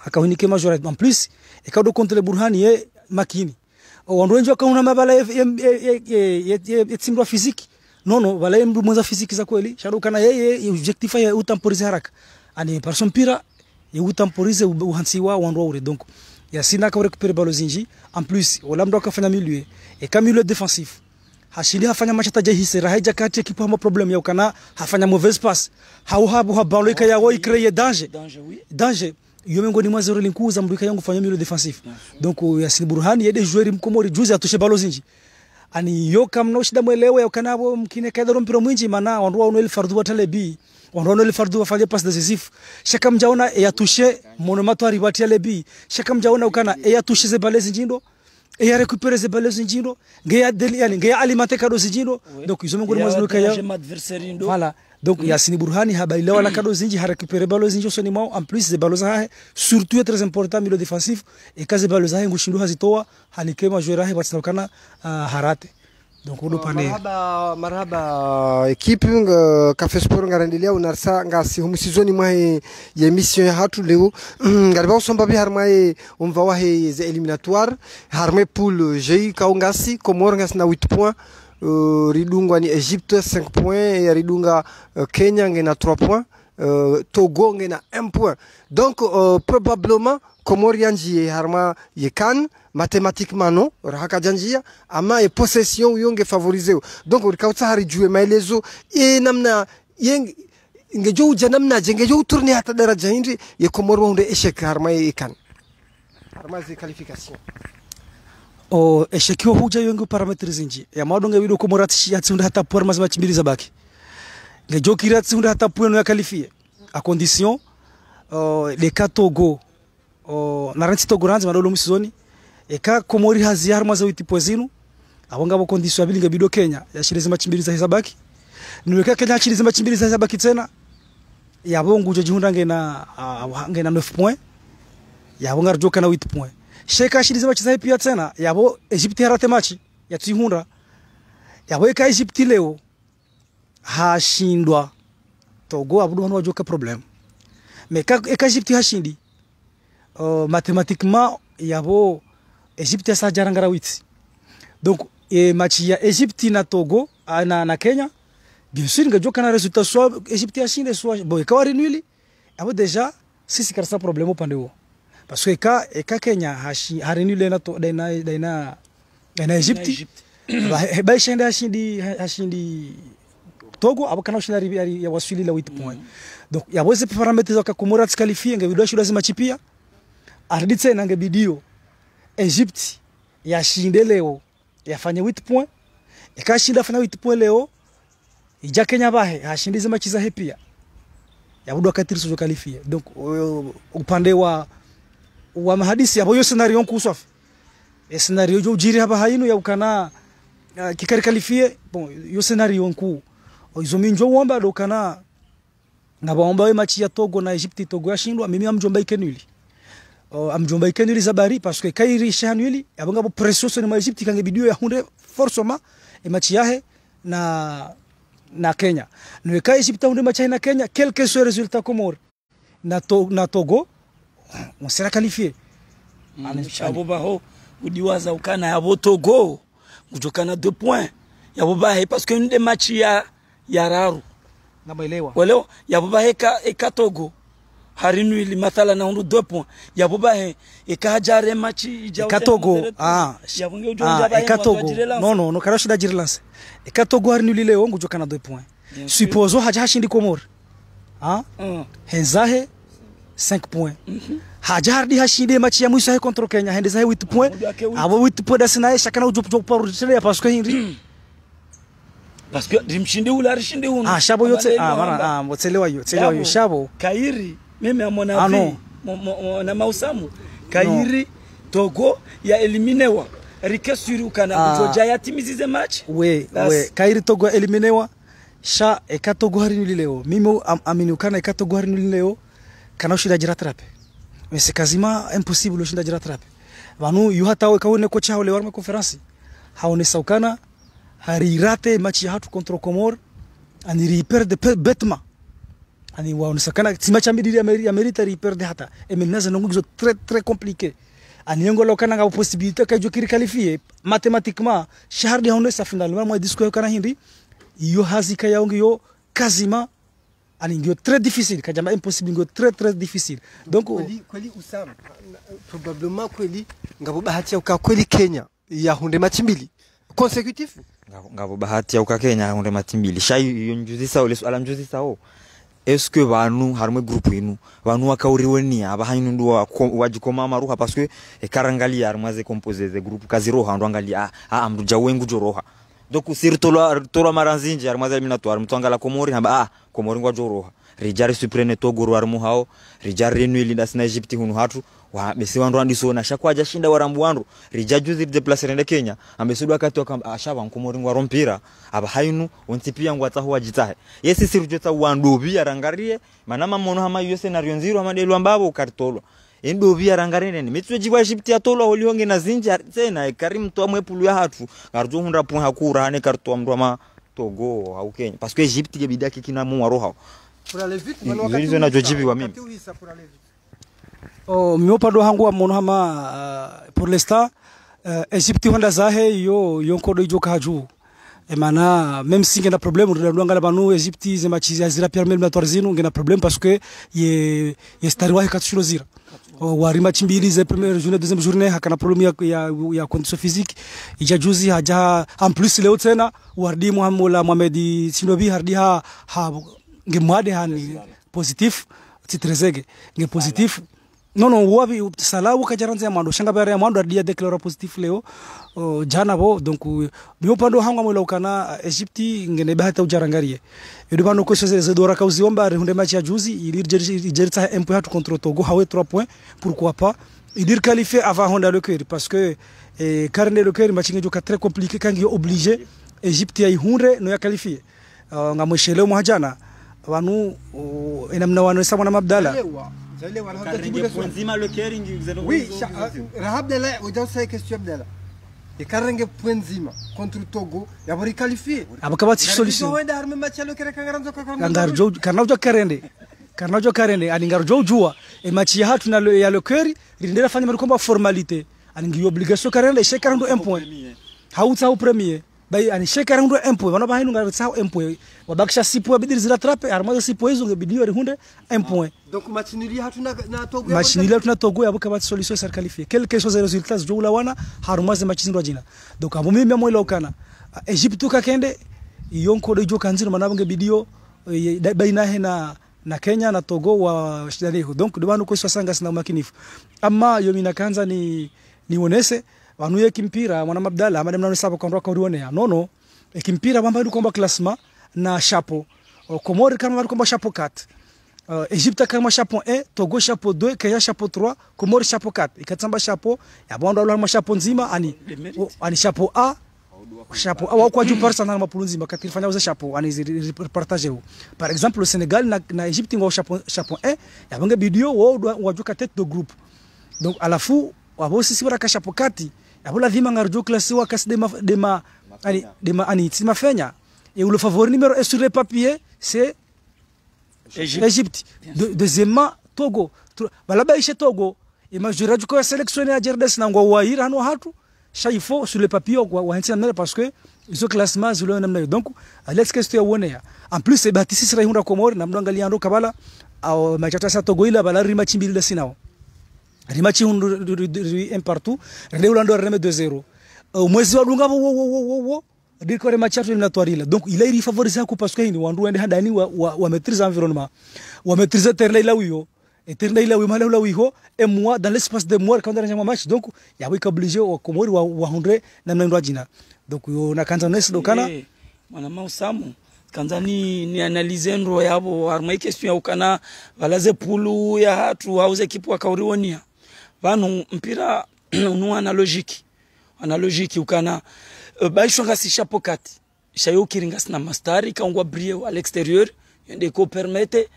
akawinike majorité en plus e kado contre le Burhani ye makini wandwenjo kauna mabala ye timba physique non wala ye mbuza physique za kweli shadow kana yeye objectif ya utemporiser haraka ani person pira ye utemporiser uhansiwa wandwa donc Yasina ka récupérer balo zinji en plus wala mdo akafanya milieu et comme milieu défensif hashili hafanya match tajahisi rahaja kati equipe hama problem ya ukana hafanya mauvaise passe hauhabu habalo ikaya wo créer danger danger yomengo ni mwazero linkuza mdu yangu fanya milieu défensif donc Yasir Burhani yede joueur mkomori juzi atushe balo zinji ani yo kamno shida mwelewe ya ukana bo mkine kaidaro mpira mwinji mana wanduwa unweli fardu wa talebi wanduwa fardu wafanye passe décisif shaka mjaona ya toucher monomato ribati ya lebi shaka mjaona ukana ya toucher ze balezi njindo ya récupérer ze balezi njindo ngeya deli yani ngeya alimenter kado zinjindo donc izo ngoni mwazino kaya voilà donc Yasir Burhani habailewa la kado zinji ha récupérer balezi njindo soni mao en plus ze baloza ha surtout est très important milieu défensif et kaze baloza ha ngushindu hazitoa halikema joueur ha batsanokana harate donc udo pane marhaba equipe Cafe Sport ngarendelea unarsa ngasi humusizoni mwae ya mission ya hatu leo ngariba usomba bi harmae umva wahe za éliminatoire harme poule G kaungasi Comores ngas na 8 points ridunga ni Egypte 5 points et ridunga Kenya ngena 3 points Togo ngena 1 point donc probablement Comorianji harma yekan mathématiquement non rahaka janjia ama e possession yonge favoriser donc urikauta hari jouer maelezo e namna yeng ngejo janamna jengejo tourner hata daraja hindi ye Komoro unde échec harma yekan harma ze qualification o échec ho huja yonge parametres zinji ya madonga wido Komorati ya tsunda hata por mazima chimbili zabaki ngejo kira tsunda hata pueno ya qualifier à condition les Togo naranti Togo ranzi madolo musizoni eka Komori hazi harma za witipo zinu abonga bo condition abilinga bido Kenya yashirize machimbili za hesabaki niweka Kenya yashirize machimbili za hesabaki tena yabongo jihunda ngena 9 points yabonga rjoka na 8 points sheka yashirize machiza pia tena yabo Egypte harate machi yatihunda yabo eka Egypte leo hashindwa Togo abudu hano wajoka problem mais eka Egypte hashindi mathématiquement yabo Egypte sa jarangara 8 donc match ya Egypte na Togo na Kenya bien sûr ngajoka na résultat soit Egypte ashinde soit bon ikawari nuli abo déjà sisi karsa problème upande huo parce que eka Kenya harinule na to daina Egypte ba shinde hashindi Togo abo kana ushinda ya waswili la 8 points donc yabo ces paramètres za Comores qualifier ngabido shida lazima chipia arditse nange bidio Egypte yashinde leo yafanya 8 points ikashinda fanya 8 points leo ija Kenya bahe hashindize machiza hepia yabudu wakati riso qualifier donc upande wa mahadisi yabo yo scenario nkuswafi scenario jo jiri haba haino ya ukana kikari qualifier bon yo scenario nku izo minjo womba do kana ngabaomba we machi ya Togo na Egypte Togo yashindwa mimi amjomba ikenuli amjomba ikenuli zabari parce que kairi shanuli abanga bo pression so na Egypte kange bidio ya hunde forcément e machi yahe na Kenya no ka Egypte hunde machi na Kenya quel que soit résultat Comores na Togo on sera qualifié abo baho udiwaza ukana yabo Togo kujokana 2 points yabo bahe parce que une match ya raru nabaelewa waleo yabo bahe eka Togo harinu ili mathala na 2 points yabo bahe eka hajare match eka Togo eka Togo no karashi da jirlance eka Togo harinu ili leo kujokana 2 points supposo hajashindi Comores henzahe 5 points hajardi hashinde match ya mwisho contre Kenya hende zahe 8 points abo 8 points dasina shakana ujopo paru tele parce que hindi parce que rimshinde ula rishinde uno shabo yote bana motelewa yo shabo kairi meme amona vi na mausamu kairi Togo ya eliminewa rike suri ukana kujoja ya timizize match we kairi Togo eliminewa sha Togo harini leo mimi amini ukana Togo harini leo kana ushida jiratrape mais quasiment impossible ushida jiratrape vanu yu hata we kaone kocha wale warma conference haone saukana harirate match ya hatu contre Comore ani riperde bêtement ani waone saukana si match amidi ya merita riperde hata emenaza nongo très très compliqué ani ngolo kana nga possibilité ka jokiri qualifier mathématiquement shahardi haone sa final moi disco kana hindi yo hazika yaongi yo quasiment ani ngio très difficile kajamba impossible ngio très difficile donc kweli Usam probablement kweli ngabo bahati uka kweli Kenya ya hunde match mbili consecutif ngabo bahati uka Kenya hunde match mbili shayi yonjuzisa ole alamjuzisa o est-ce que vanu harme groupe inu vanu wakauriweni aba hainu ndo wajikoma maruha parce que karangali armaze composé de groupe kaziro handu angali amdu jawengu joroha donc sirtolo maranzinje armaze eliminatoire mtwangala Komori hamba Komori ngwa joroha rijari suprene Togo armu hao rijari renwili ndasina Egypt hunu hatu wa besi wandu andisona shakwaja shinda warambu wandu rijajuzi déplacer rende Kenya ambesudu wakati ashaba Komori ngwa rompira aba hainu ontipia ngwa taho wajitahe yesi sirujeta wandu bia rangarie manama mono hama yo scenario nziro amadelu ambabo kartolo endo bia rangarene mitwe jibwa Egypt ya tolo holionge na zinja tena Karim to amwepulu ya hatu garjo 100 point hakura ane karto amdu ama Togo au Kenya parce que Egypt gebidaki kina mu waroha pour aller vite walizo na jojibi wa mimi miopa do hangu wa mono hama pour l'instant Egypt honda zahe yo yonko do joka haju mana même si ngena problème ndo ngala banu Egypt zema chizi azira permet na torzino ngena problème parce que ye starwa katshiro zira warima chimbili ze première journée deuxième journée hakana problème ya condition physique ija juzi haja en plus leo tena wardi Mohamed Sinobi hardi ha ngemwade hani positif titrezege nge positif non wabi salawu kajaranza mando shanga bare mando ardia declara positif leo jana bo donc biyo pando hanga mo lokana Egypti ngene bahata ujarangarie yodo bano ko se dora kauzi omba hunde match ya juzi ilir jerita un point contre Togo hawe 3 points pourquoi pas ilir qualifier avant Honda le cœur parce que carnet le cœur match ngejo très compliqué quand il obligé Egypti ay hunre no ya qualifier ngamoshele mo hajana wanu enamna wanu sama na mabdala oui Abdallah oja sai question Abdallah e karenge point contre Togo ya bari qualifier abakabati solution wenda harme match lo kere kangaranzo kangarjo kanaujo karende aningarjo jua e match ya hatu na ya le cœur rindera fanya marikomba formalité aningi obligation karende shekarando 1 point hauta au premier bai ani shekarando 1 point wana bahinu ngarisa 1 point wabakisha 6 points bidiri ziratrape armazo 6 points zo ngebidio hunde 1 point donc match nili hatu na Togo match nili hatu na Togo abakabati solution ser qualifier quelque chose de résultats joula wana harumaze match zindu jina donc abo mimi mo ilokana Egypt kakende yonko do joka nziro manabonge bidio baina he na Kenya na Togo wa shidaleho donc dobano ko sanga sina makinifu amma yomina kanza ni onese wanuye kimpira mwana mabdala amade mnano saba kwa roka uone nono kimpira bamba komba classement na chapeau Komori kama komba chapeau 4 Egypte kama chapeau 1 Togo chapeau 2 Kenya chapeau 3 Komori chapeau 4 ikatsamba chapeau ya bando alwa chapeau nzima ani chapeau A chapeau A kwa juu par sana mapulu nzima katifanya uza chapeau ani repartage par exemple le Sénégal na Egypte ngo chapeau 1 ya banga bidio wajuka tête de groupe donc à la fou wabo sisi wara chapeau 4 abola dhima ngarjo classé wa kas ani tsima fenya et le favori numéro 1 sur le papier c'est Égypte. Deuxièmement Togo balaba ishe Togo imajura juko sélectionné à Jerdes na ngo waira no hatu chaifo sur le papier wa hentia na parce que iso classement zilo namna donc let's question wonea en plus c'est batisi sira hunda Komori na mdangalia ndo kabala au machata sa Togo ila bala rima chimbili sinao rimachi hundu un partout Reulando reme 2-0 mwezi wa dunga wo diko remachi eliminatoire donc il est favorisé parce que ni wandu ende handani wa maîtrise environnement wa maîtrise terre là wiyo et terre là wiyo mala wiyo et moi dans l'espace de mois quand on a un match donc ya wika obligé wa Komori wa hundre na ndo jina donc yo na kanza nesi dokana mwana mausamu kanza ni analyse ndo yabo arma question ya ukana balaze pulu ya hatu hauze kipu akaurionia banu mpira unu analogique ukana baishonga si chapeau kati shayo kiringa sina mastari kaungwa brie à l'extérieur yende ko permettre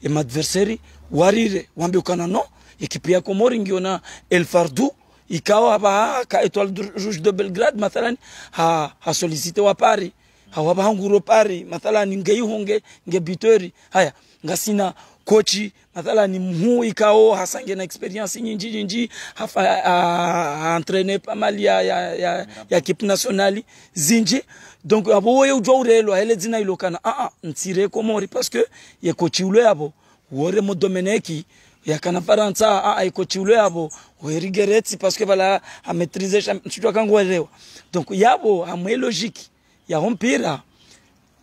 et m'adversaire warire wambe ukana no ekipi ya Komori ngiona El Fardou ikawa hapa ka Étoile Rouge de Belgrade mathalan ha sollicité wa Paris hawaba hanguro Paris mathalan ngeihonge ngebitori haya ngasina kochi mathalan mhu ikao hasange na experience nyingi ha entraîner pas mal ya équipe nationale zinji donc abo we ujorelo hele zina ilokana ntire Komori parce que ye kochi ulo abo wore mo Domeneki yakana Faransa coach ule abo werigereti parce que voilà a maîtriser championnat kangwelewa donc yabo amwe logique ya rompira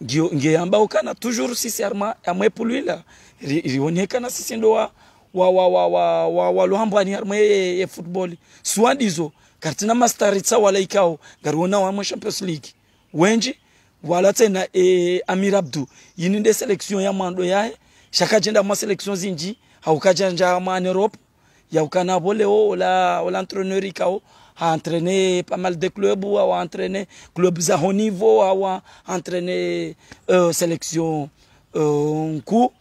ngeamba ukana toujours sisi arma amwe pulwila rionekana sisi ndo wa luhambani arma ya football swadizo kartina mastaritsa wala ikao garona wa Champions League wenji wala tena Amir Abdou yininde selection ya mando yae shaka jenda ma selection zinji haukajanja en Europe ya ukana boleo la entraîneur ikao a entraîné pas mal de clubs ou a entraîné clubs à haut niveau ou a entraîné sélection coup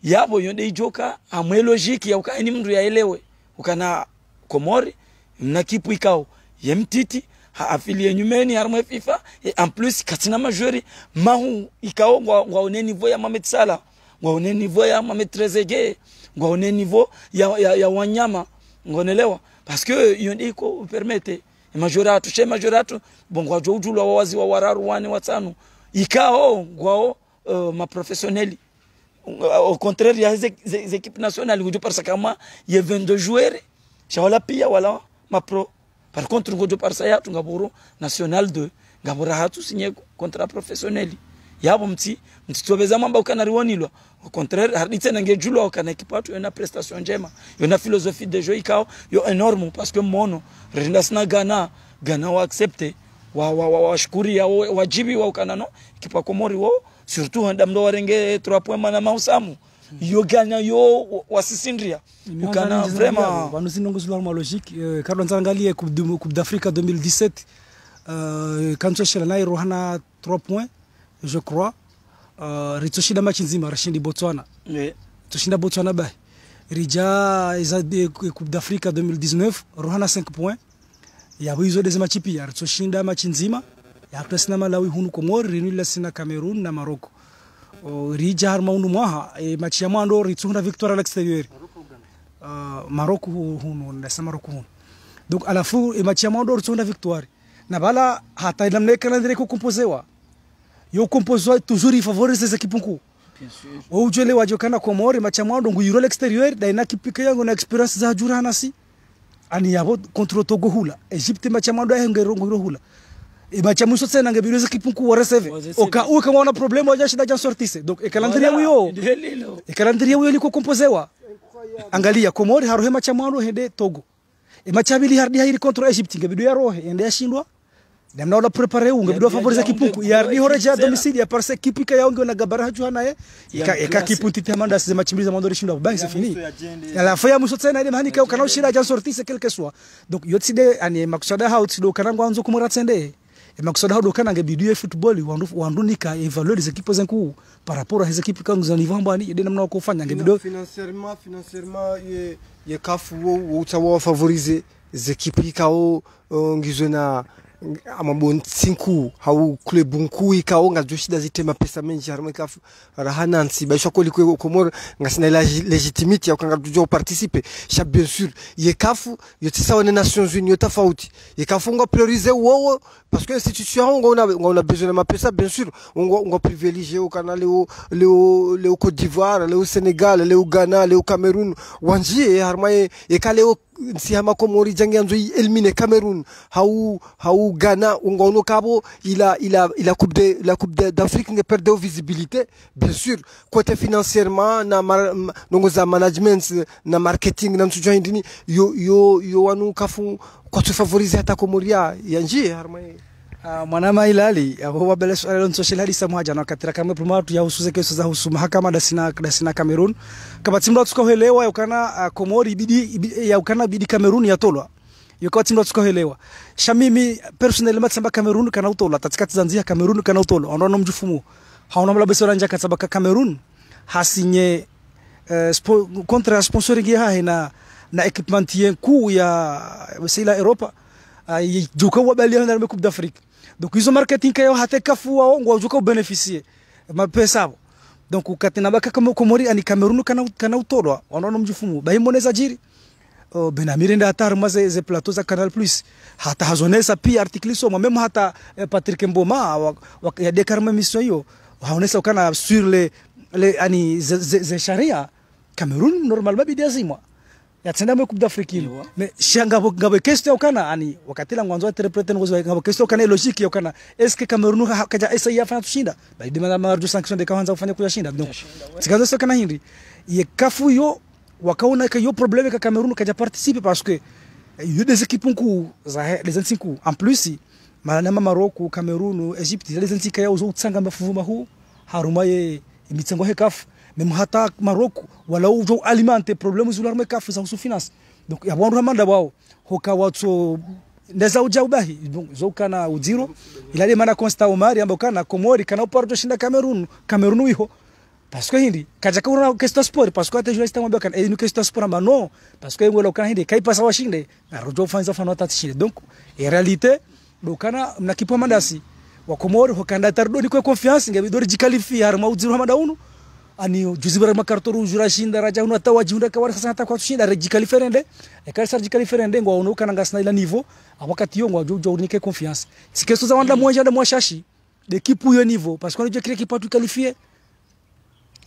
yabo yonde ijoka amwe logique ya ukani mndu yaelewe ukana Komori na kipu ikao yemtiti ha affilié nyumeni harmo FIFA et en plus katina majori mahu ikao ngwa one niveau ya Mohamed Salah ngwa one niveau ya Mohamed Trezeguet ngwa one niveau ya wanyama ngonelewa parce que yonde iko permete majoratu bongo jojulwa wawazi wa wararu wane watano ikao ngwao ma professionnels au contraire ya les équipes nationales gojo parce que kama ye 22 joueurs shawala pia wala ma pro par contre gojo parce ya tungaboro national 2 ngabora hatu signé contrat professionnel yabo mtitobeza mamba ukanariwonilwa au contraire harditse nangejulwa kana ekipatu yona prestation njema yona philosophie de jeu ikao yo énorme parce que mono rendasna Ghana wa accepter wa shukuri ya wajibi wa ukanano kipa Komori wo surtout ndamdo warenge 3 points mana mausamu yo Ghana yo wasisindria ukana vraiment wanusinongozula ma logique Carlo Nzangalie Coupe d'Afrique 2017 quand Chela na Rohana 3 points je crois ritoshinda match nzima rashindi Botswana toshinda Botswana ba rija iza Coupe d'Afrique 2019 Rohana 5 points ya hizo des match pia ritoshinda match nzima ya presna Malawi hunu Komori renula sina Cameroun na Morocco rija harma unu mwaha match ya mwando ritunda victoire à l'extérieur Morocco hunu na Morocco hunu donc à la fin match ya mwando ritunda victoire na bala hata ilamne calendrier ko composewa yo composewa toujours il favorise les équipes nku bien sûr o ujele wajokana Komori match ya mwando nguyiro l'extérieur da inakipika yango na experience za jurana si ani yabo contre Togo hula Egypte match ya mwando ngero hula match muso tena ngebiro za kipunku wa receive oka wana problème waje shida jan sortise donc e calendrier wiyo liko composewa angalia Komori harohe match ya mwando hende Togo match abili hardi hairi contre Egypte ngebiro ya rohe ende yashindwa demna wala préparer ngebiro favoriser kipunku yardi horeja à domicile ya parce kipika yaongo na gabara juana ye eka kipunti tamanda se match mbili za mwando rishindwa bang c'est fini à la fin ya muso tena ile mahani ka kana shida jan sortise quelque soit donc yotside ani makusada haut do kana ngwanzo kumura tsende makusada haut kana ngebidu football wandunika évaluer les équipes zenku par rapport à les équipes kangu za niveau mbani ide namna kufanya ngebidu financièrement ye kafu wo utawa favoriser les équipes ikao ngizona amabon 5 hau club nku ikao ngajoshida zitema pesa menji harimo kafu rahanansi ba shokoli ko Komori ngasina légitimité ya kanga tujo participer cha bien sûr ye kafu yotisa wana Nations Unies yotafauti ye kafu ngo prioriser wo parce que institution on a besoin de ma pesa bien sûr on privilégier au canal le Côte d'Ivoire le Sénégal le Ghana le Cameroun wanji harma e kaleo si hama Komori jangi anzo éliminer Cameroun hau Ghana ngono kabo il a la coupe d'Afrique ne perd de visibilité bien sûr côté financièrement na nongoza management na marketing na msujo ndini yo wanu kafu kwa favoriser hata Komoria yanji harma mwanama ilali abo bele swala social hadi samwaja na katira kama primatu ya husuze keso za husu mahakama dasina Cameroon kama timba tukoelewa yakana Komori bidi yakana bidi Cameroon yatolwa yuko timu tukoelewa shamimi personnellement tsamba Cameroon kana utola tatikati zanzia Cameroon kana utola onono mjufumu hauna mala besoranja katsaba Cameroon hasinye contre sponsoring ya na equipementier kuu ya wasila Europa juka wabali na Coupe d'Afrique donc izo marketing kayo hata kafu wao ngwa juka beneficier mapesa donc ukatina baka kama Komori ani Cameroon kana utolwa onono mjufumu bahimoneza jiri Benamiri nda hata maze ze plateau za Canal Plus hata hazonesa pia article so même hata Patrick Mboma ya dekarma mission hiyo haonesa kana sur les ani ze sharia Cameroun normalement bidiazimwa ya tsenda mwe Coupe d'Afrique mais shangabo ngabo question kana ani wakati la mwanzo interprete ngozo ngabo question kana logique yo kana est-ce que Cameroun kaja esa yafanya tushinda baidi marjo sanction de kaanza kufanya kuyashinda donc tikazo so kana hindi ye kafu yo wakaona que yo problème que Cameroun kaja participer parce que il y a des équipes ku za les antiku en plus malama Maroc Cameroun Egypte les antika ya uzo tsanga mafuvuma hu harumaye imitsango hekaf même hata Maroc wala ujo alimenter problème zularme kaf za finance donc ya bondu manda wao hoka watu ndeza ujabahi donc zo kana uziro ilale mana Constant Omar ambaye kana Komori kana uparto shinda Cameroun wiho parce que hindi kaja kuna question sport parce que atajua stamwambia kana ni question sport ama non parce que ngolo kana hindi kai pasa washinde na rojo fanza fano tatishinde donc en réalité dokana mnakipo mandasi wa Komori hokanda tardo ni kwa confiance ngabidori jikalifia harma uziro hamada unu ani juzibara makartoru jura shinda raja unu atawajunda kwa sasa hata kwa tushinda rejikalifirende ekali sarjikalifirende ngwa unu kana ngasna ila niveau wakati yo ngwa jojo unike confiance sikeso za wanda mwanja da mwashashi l'équipe yo niveau parce que on dit que l'équipe tu qualifier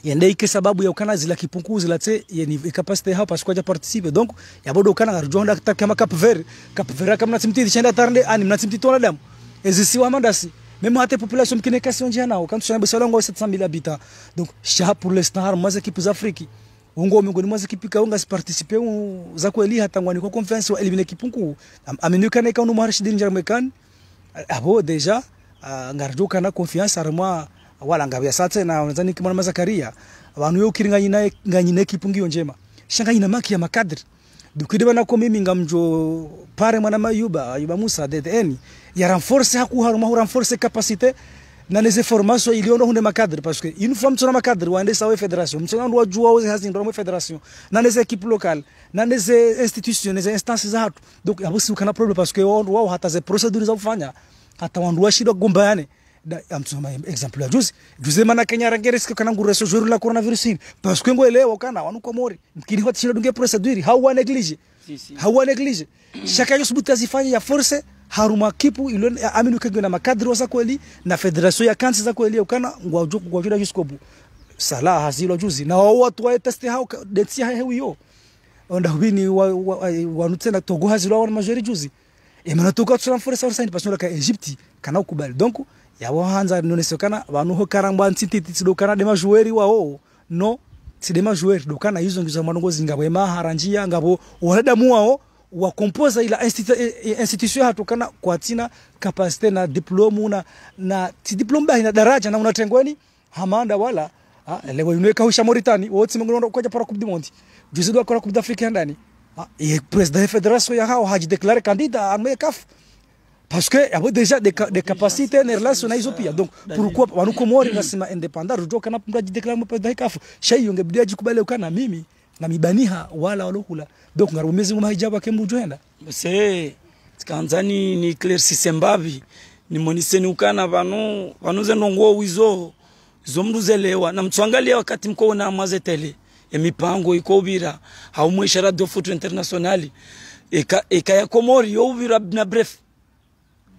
yende ike sababu ya ukana zila kipunguzi la te yeni capacité ha parce que ja participer donc ya bodo kana ngarjonda kama Cap Vert kama natimti chenda tarnde ani natimti tona damu ezisi wa mandasi même hata population mkine question jana quand tu as 700,000 habitants donc cha pour l'instant mais équipes afrique ungo miongoni mwa équipes kaunga participer za kweli hata ngwani kwa conference wa elimine kipungu amenukana ikaunu marshidin jarmekan abo déjà ngarjoka na confiance arma wala ngabya sate na unazani kimwana Mazakaria abantu yo kiringanya nganyine kipungi njema shanga ina maki ya makadri dukide bana ko mimi ngamjo pare mwana Ayuba Musa DTN ya renforcer haku haruma renforcer capacité na les formations iliono hunde makadri parce que une fois mtona makadri waende sawa fédération mtona ndo wajua wao hazi ndo fédération na les équipes locales na les institutions les instances za hatu donc yabusi kana problem parce que wao hata ze procedures za kufanya hata wandu washida gombayane amtsoma exemple ya juzi mana Kenya rangereska kana ngureso jour la coronavirus parce que ngoelewa kana wanu Komori mkini hata shida dunge procedure hawa neglige chaka yo subuta zifanya ya force haruma kipu ilo aminu kagwe na makadri wasa kweli na federation ya kansi za kweli kana ngwa juda juskobu sala hazilo juzi na watu wa test hao detsi hewi yo onda hubini wanutena togo hazilo wa majori juzi emana toka tsana force au saini parce que la Egypte kana ukubali donc yabo hanza nonesekana abantu ho karamba ntititi sidokana de majoueri wao no side majoueri dokana hizo ngizo manongo zingabo ema haranjia ngabo wanadamu wao wa composer ila institution hatokana kwa tina capacité na diplome na ti diplome ina daraja na unatengweni hamanda wala lewe unweka husha Mauritania wote mngono kwa para Coupe du Monde juzi do kwa Coupe d'Afrique ndani président de fédération ya hao haji déclarer candidat à CAF parce que y avait déjà des capacités en relation na hizo pia donc pourquoi wanu Komori nasema independant rujo kana mtaji declare président CAF shay ungebidia jikubale ukana mimi na mibaniha wala walokula donc ngarumezi mu hijaba kembu joenda c'est kanzani ni éclaircissement mbabi ni moniseni ukana banu zenongo wizo zomruzelewa na mtwangalia wakati mko na mazetele ya mipango ikobira haumweshara do foot international eka ya Komori yo ubira na bref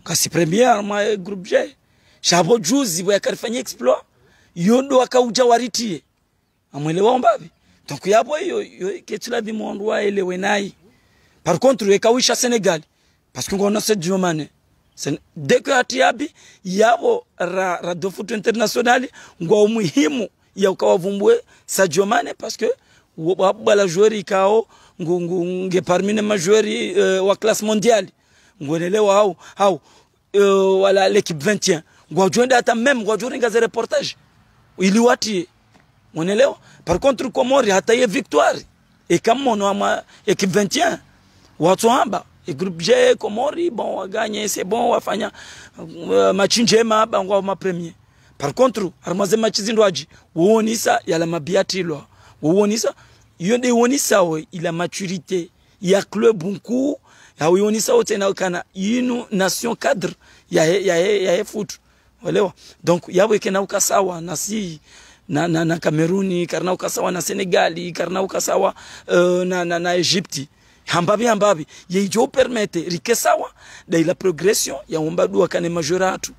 kasi première ma groupe G shabo juzi bwa karifanya exploit yondo akauja waritie amwelewa mbabi donc yabo yo ketula di monde wa elewe nai par contre ekawisha Sénégal parce que ngona se Diomane dès que atiabi yabo ra do foot international ngwa umuhimu ya ukawavumbwe Sadio Mane parce que wabala joueur ikao nge parmi les majeurs wa classe mondiale ngonelewa hao wala l'équipe 21 ngwajonda hata même ngwajoringa za reportage ili wati ngonelewa par contre Komori hata ye victoire et kama mono ama équipe 21 watu hamba e groupe G Komori bon wa gagner c'est bon wa fanya match njema bangwa ma premier. Par contre armaze match zindwaji woonisa yala mabiatilwa woonisa yonde woonisa we ila maturité ya club bunku ya woonisa otena kana yinu nation cadre ya foot walewa donc yawe kena ukasawa na si na Cameroon karna ukasawa na Senegal karna ukasawa na Egypte hambabi yejo permete rikesawa da la progression ya umbadu akane majoratu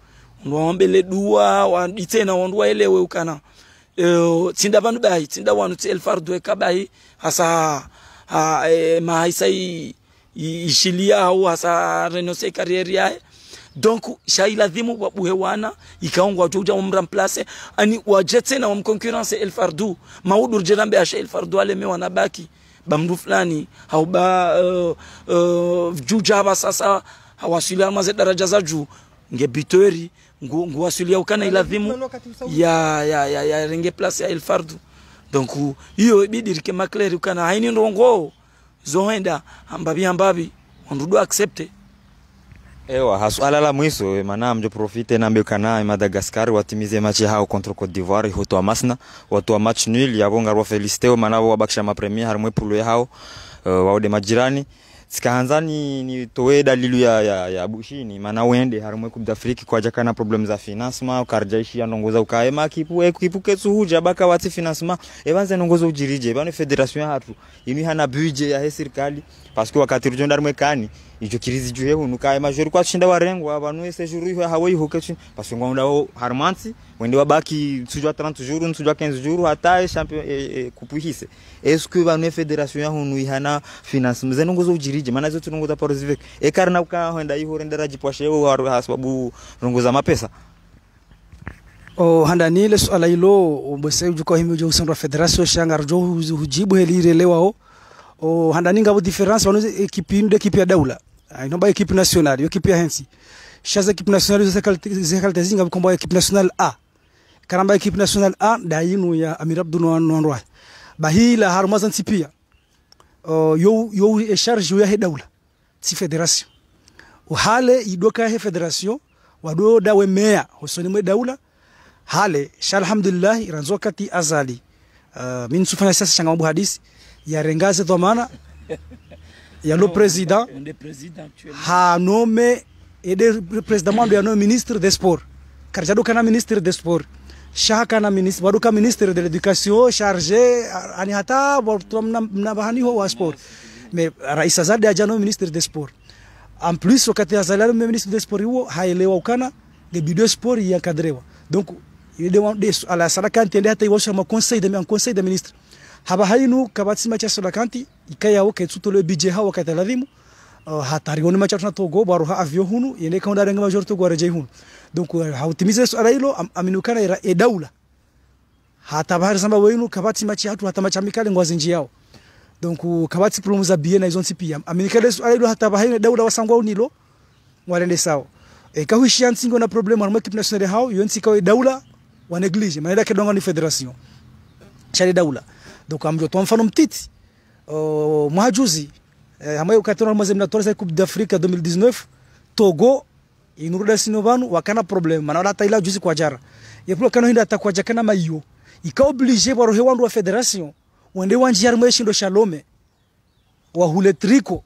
ndwaombele dua wa ditena wandwa elewe ukana tinda vandu bai tinda wanu El Fardo ekabai hasa maisai ishilia au hasa renoncer carrière yae. Donc shaila dhimu wabuhe wana ikaongwa joja umramplace ani wajete na concurrence El Fardo maudur jerambe asha El Fardo ale mewana baki bamdu fulani au ba juja ba sasa hawasilia maze daraja za juu ngebitori nguwasilia ukana ila dhimu ya renge place ya El Fardo. Donc hiyo bidirike makleri ukana haini ndongo zoenda ambabi ondudo accepte. Ewa hasuala la mwiso maana mjo profite na mbekana Madagascar watimize match hao contre Côte d'Ivoire hoto amasna watu wa match nul yabonga wa feliciteo maana wabakisha ma premier harmwe pulo hao wao de majirani sikaanzani ni towe dalilu ya bushini maana wende harmwe Coupe d'Afrique kwa jakana problem za financement ukarjaishi yanongoza ukaema kipu ketsu huja baka wati financement ebanze nongoza ujirije bana federation hatu imi hana budget ya serikali parce que wakati rujonda harmwe kani ijo kirizi juhe hunu kae majori kwa shinda warengo abantu ese juru hawai hokechi parce que ngwanda harmansi wende wabaki tujwa 30 jours tujwa 15 jours hata champion kupuhise est-ce que banu federation ya hunu ihana finance mzeno ngozo ujirije maana zote nongoza parozivek karna uka henda ihorenda rajipwashe wa sababu nongoza mapesa handa le swala hilo mbese juko himi jo usandwa federation shangar jo hujibu helirelewao handa ninga bu difference wanu equipe ya daula inomba equipe nationale equipe ya hensi shaza equipe nationale zekalta zinga komba equipe nationale A karamba equipe nationale A dayinu ya Amir Abdou Nonroi bahila harumazan tipia yo e charge ya daula ti federation hale idoka he federation wado dawe meya hosoni mwe daula hale alhamdulillah ranzokati azali min sufana sasa changa mbu hadisi ya rengaze dhamana ya le président ha nommé et le président mando ya no ministre des sports karjado kana ministre des sports shaka na ministre waduka ministre de l'éducation chargé ani hata na bahani ho wa sport mais rais azadi ajano ministre des sports en plus wakati azali ministre des sports huo haelewa ukana de bidon sport ya kadrewa donc il demande à la salaka entende hata iwasha ma conseil de ministre haba hainu kabati macha solakanti ikaya oke tuto le budget hawa kataladhimu hatari woni macha tuna togo baro ha avio hunu yene kaunda renga major to gore jey hunu donc hautimize swala hilo aminukana era daula hata bahari samba wenu kabati macha hatu hata macha mikale ngwazi nji yao donc kabati problem za bien na izo pia aminikale swala hilo hata bahari daula wasangwa unilo ngwarende sawa kahushia nsingo na problem wa equipe nationale hao yonsi kawe daula wa neglige maana kedonga ni federation chali daula donc amjo to mfano mtiti mwajuzi ambaye ukatona mwanzo mnatoa Coupe d'Afrique 2019 Togo inuruda sinovanu wakana problem maana hata ila juzi kwa jara yepo kana hinda atakwa jakana mayo ika oblige baro hewandu wa federation wende wanji yarmo shindo shalome wa hule triko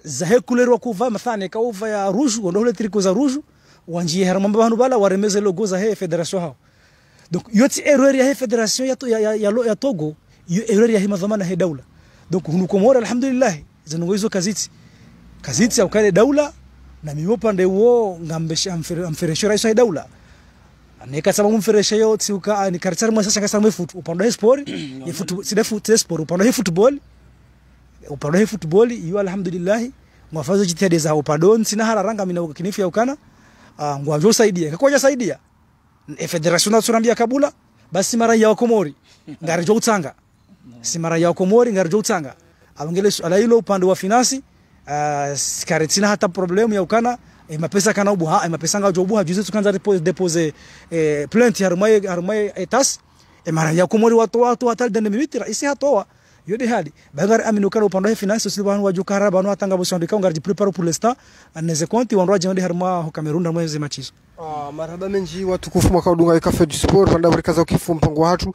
za hekulerwa kuva mathane ka uva ya rouge wando hule triko za rouge wanji harmo banu bala waremeze logo za he federation hao donc yoti erreur ya he federation ya Togo yo erreur ya hima dhamana he daula donc hunu komora alhamdulillah zanongoizo kaziti au kale daula na mimopande wo ngambesha amferesho rais wa daula aneka sababu mferesho yo tsiuka ni karchar mwa sasa ngasa foot upande he sport ye foot sida foot sport upande he football yo alhamdulillah mwafazo jitihada za upadon sina hararanga mina kinifu ya ukana ngwajo saidia kakoja saidia federation nationale kabula basi mara ya Komori ngarijo utanga si mara ya Komori ngarijo utanga abangele ala hilo upande wa finance sikaretina hata problem ya ukana mapesa kana ubuha mapesa ngajo ubuha juzi tukanza deposer plainte harmai etas mara ya Komori watu hatal dende mimiti raisi hatoa yode hali bagar amino kana upande wa finance sisi banu wajukara banu atanga bosondika ngarji prepare pour l'instant aneze konti wanro ajende harma ho Cameroon harma ze matches marhaba menji watukufu mwaka udunga Cafe du Sport panda burikaza ukifu mpango watu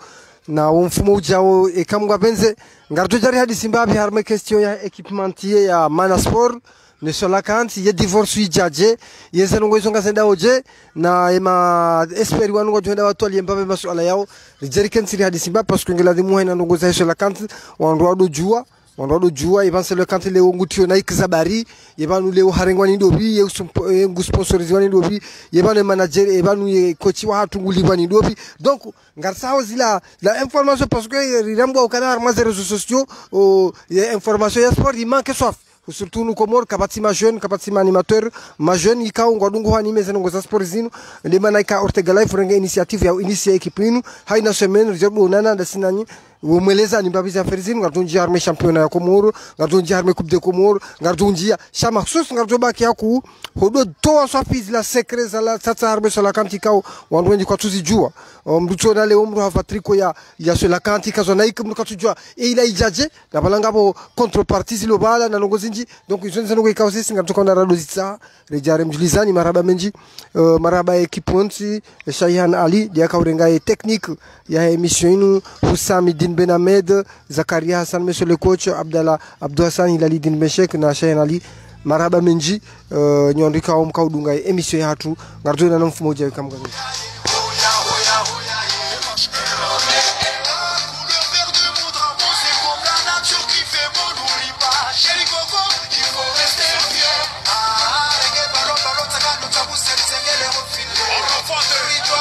na mfumo ujao ekamwa benze ngarto jari hadi Zimbabwe harma question ya equipementier ya Mana Sport ne sola kanti ye divorce ijaje yeze ngo isonga senda oje na ema esperi wanu ngo joenda watu aliembabe masuala yao jeri kanti hadi Zimbabwe parce que ngela dimu haina ngo za sola kanti wandu do jua ibanse le kanti leo ngutio na ikizabari yebanu leo harengwa ni dobi ye sponsoriziwa ni dobi yebanu manager yebanu ye coach wa hatungulibwa ni dobi donc ngarsaho zila la information parce que rirambo ukana arma réseaux sociaux ya information ya sport il manque soif surtout nous Comores kabatima jeune kabatima animateur ma jeune ikao ngodungu hani meze ngo za sport zinu ndi mana ka Ortega Live renga initiative ya initia equipe inu haina semaine rijobu nana ndasinanyi umweleza ni mbabizi affaire zinu ngartunji arme championnat ya Comores ngartunji arme coupe de Comores ngartunji chama khsus ngartobaki yaku hodo toa swafizi la secret za la tata arme sur la kantikao wanwenji kwa tuzijua mduto na leo mru hafa triko ya sur la kantika zona ikum mkatujua ila ijaje na balangabo contrepartie zilo bala na longozinji donc ils sont ikao sisi ngartuko na radozitsa rejare mjulizani maraba menji maraba ekiponti Shayhan Ali dia kaurenga technique ya emission inu Husami Din Ben Ahmed Zakaria Hassan monsieur le coach Abdallah Abdou Hassan Ilali Din Beshek na Shayhan Ali maraba menji nyondika mkaudunga emission yatu ngarto na mfumo je kamga Father.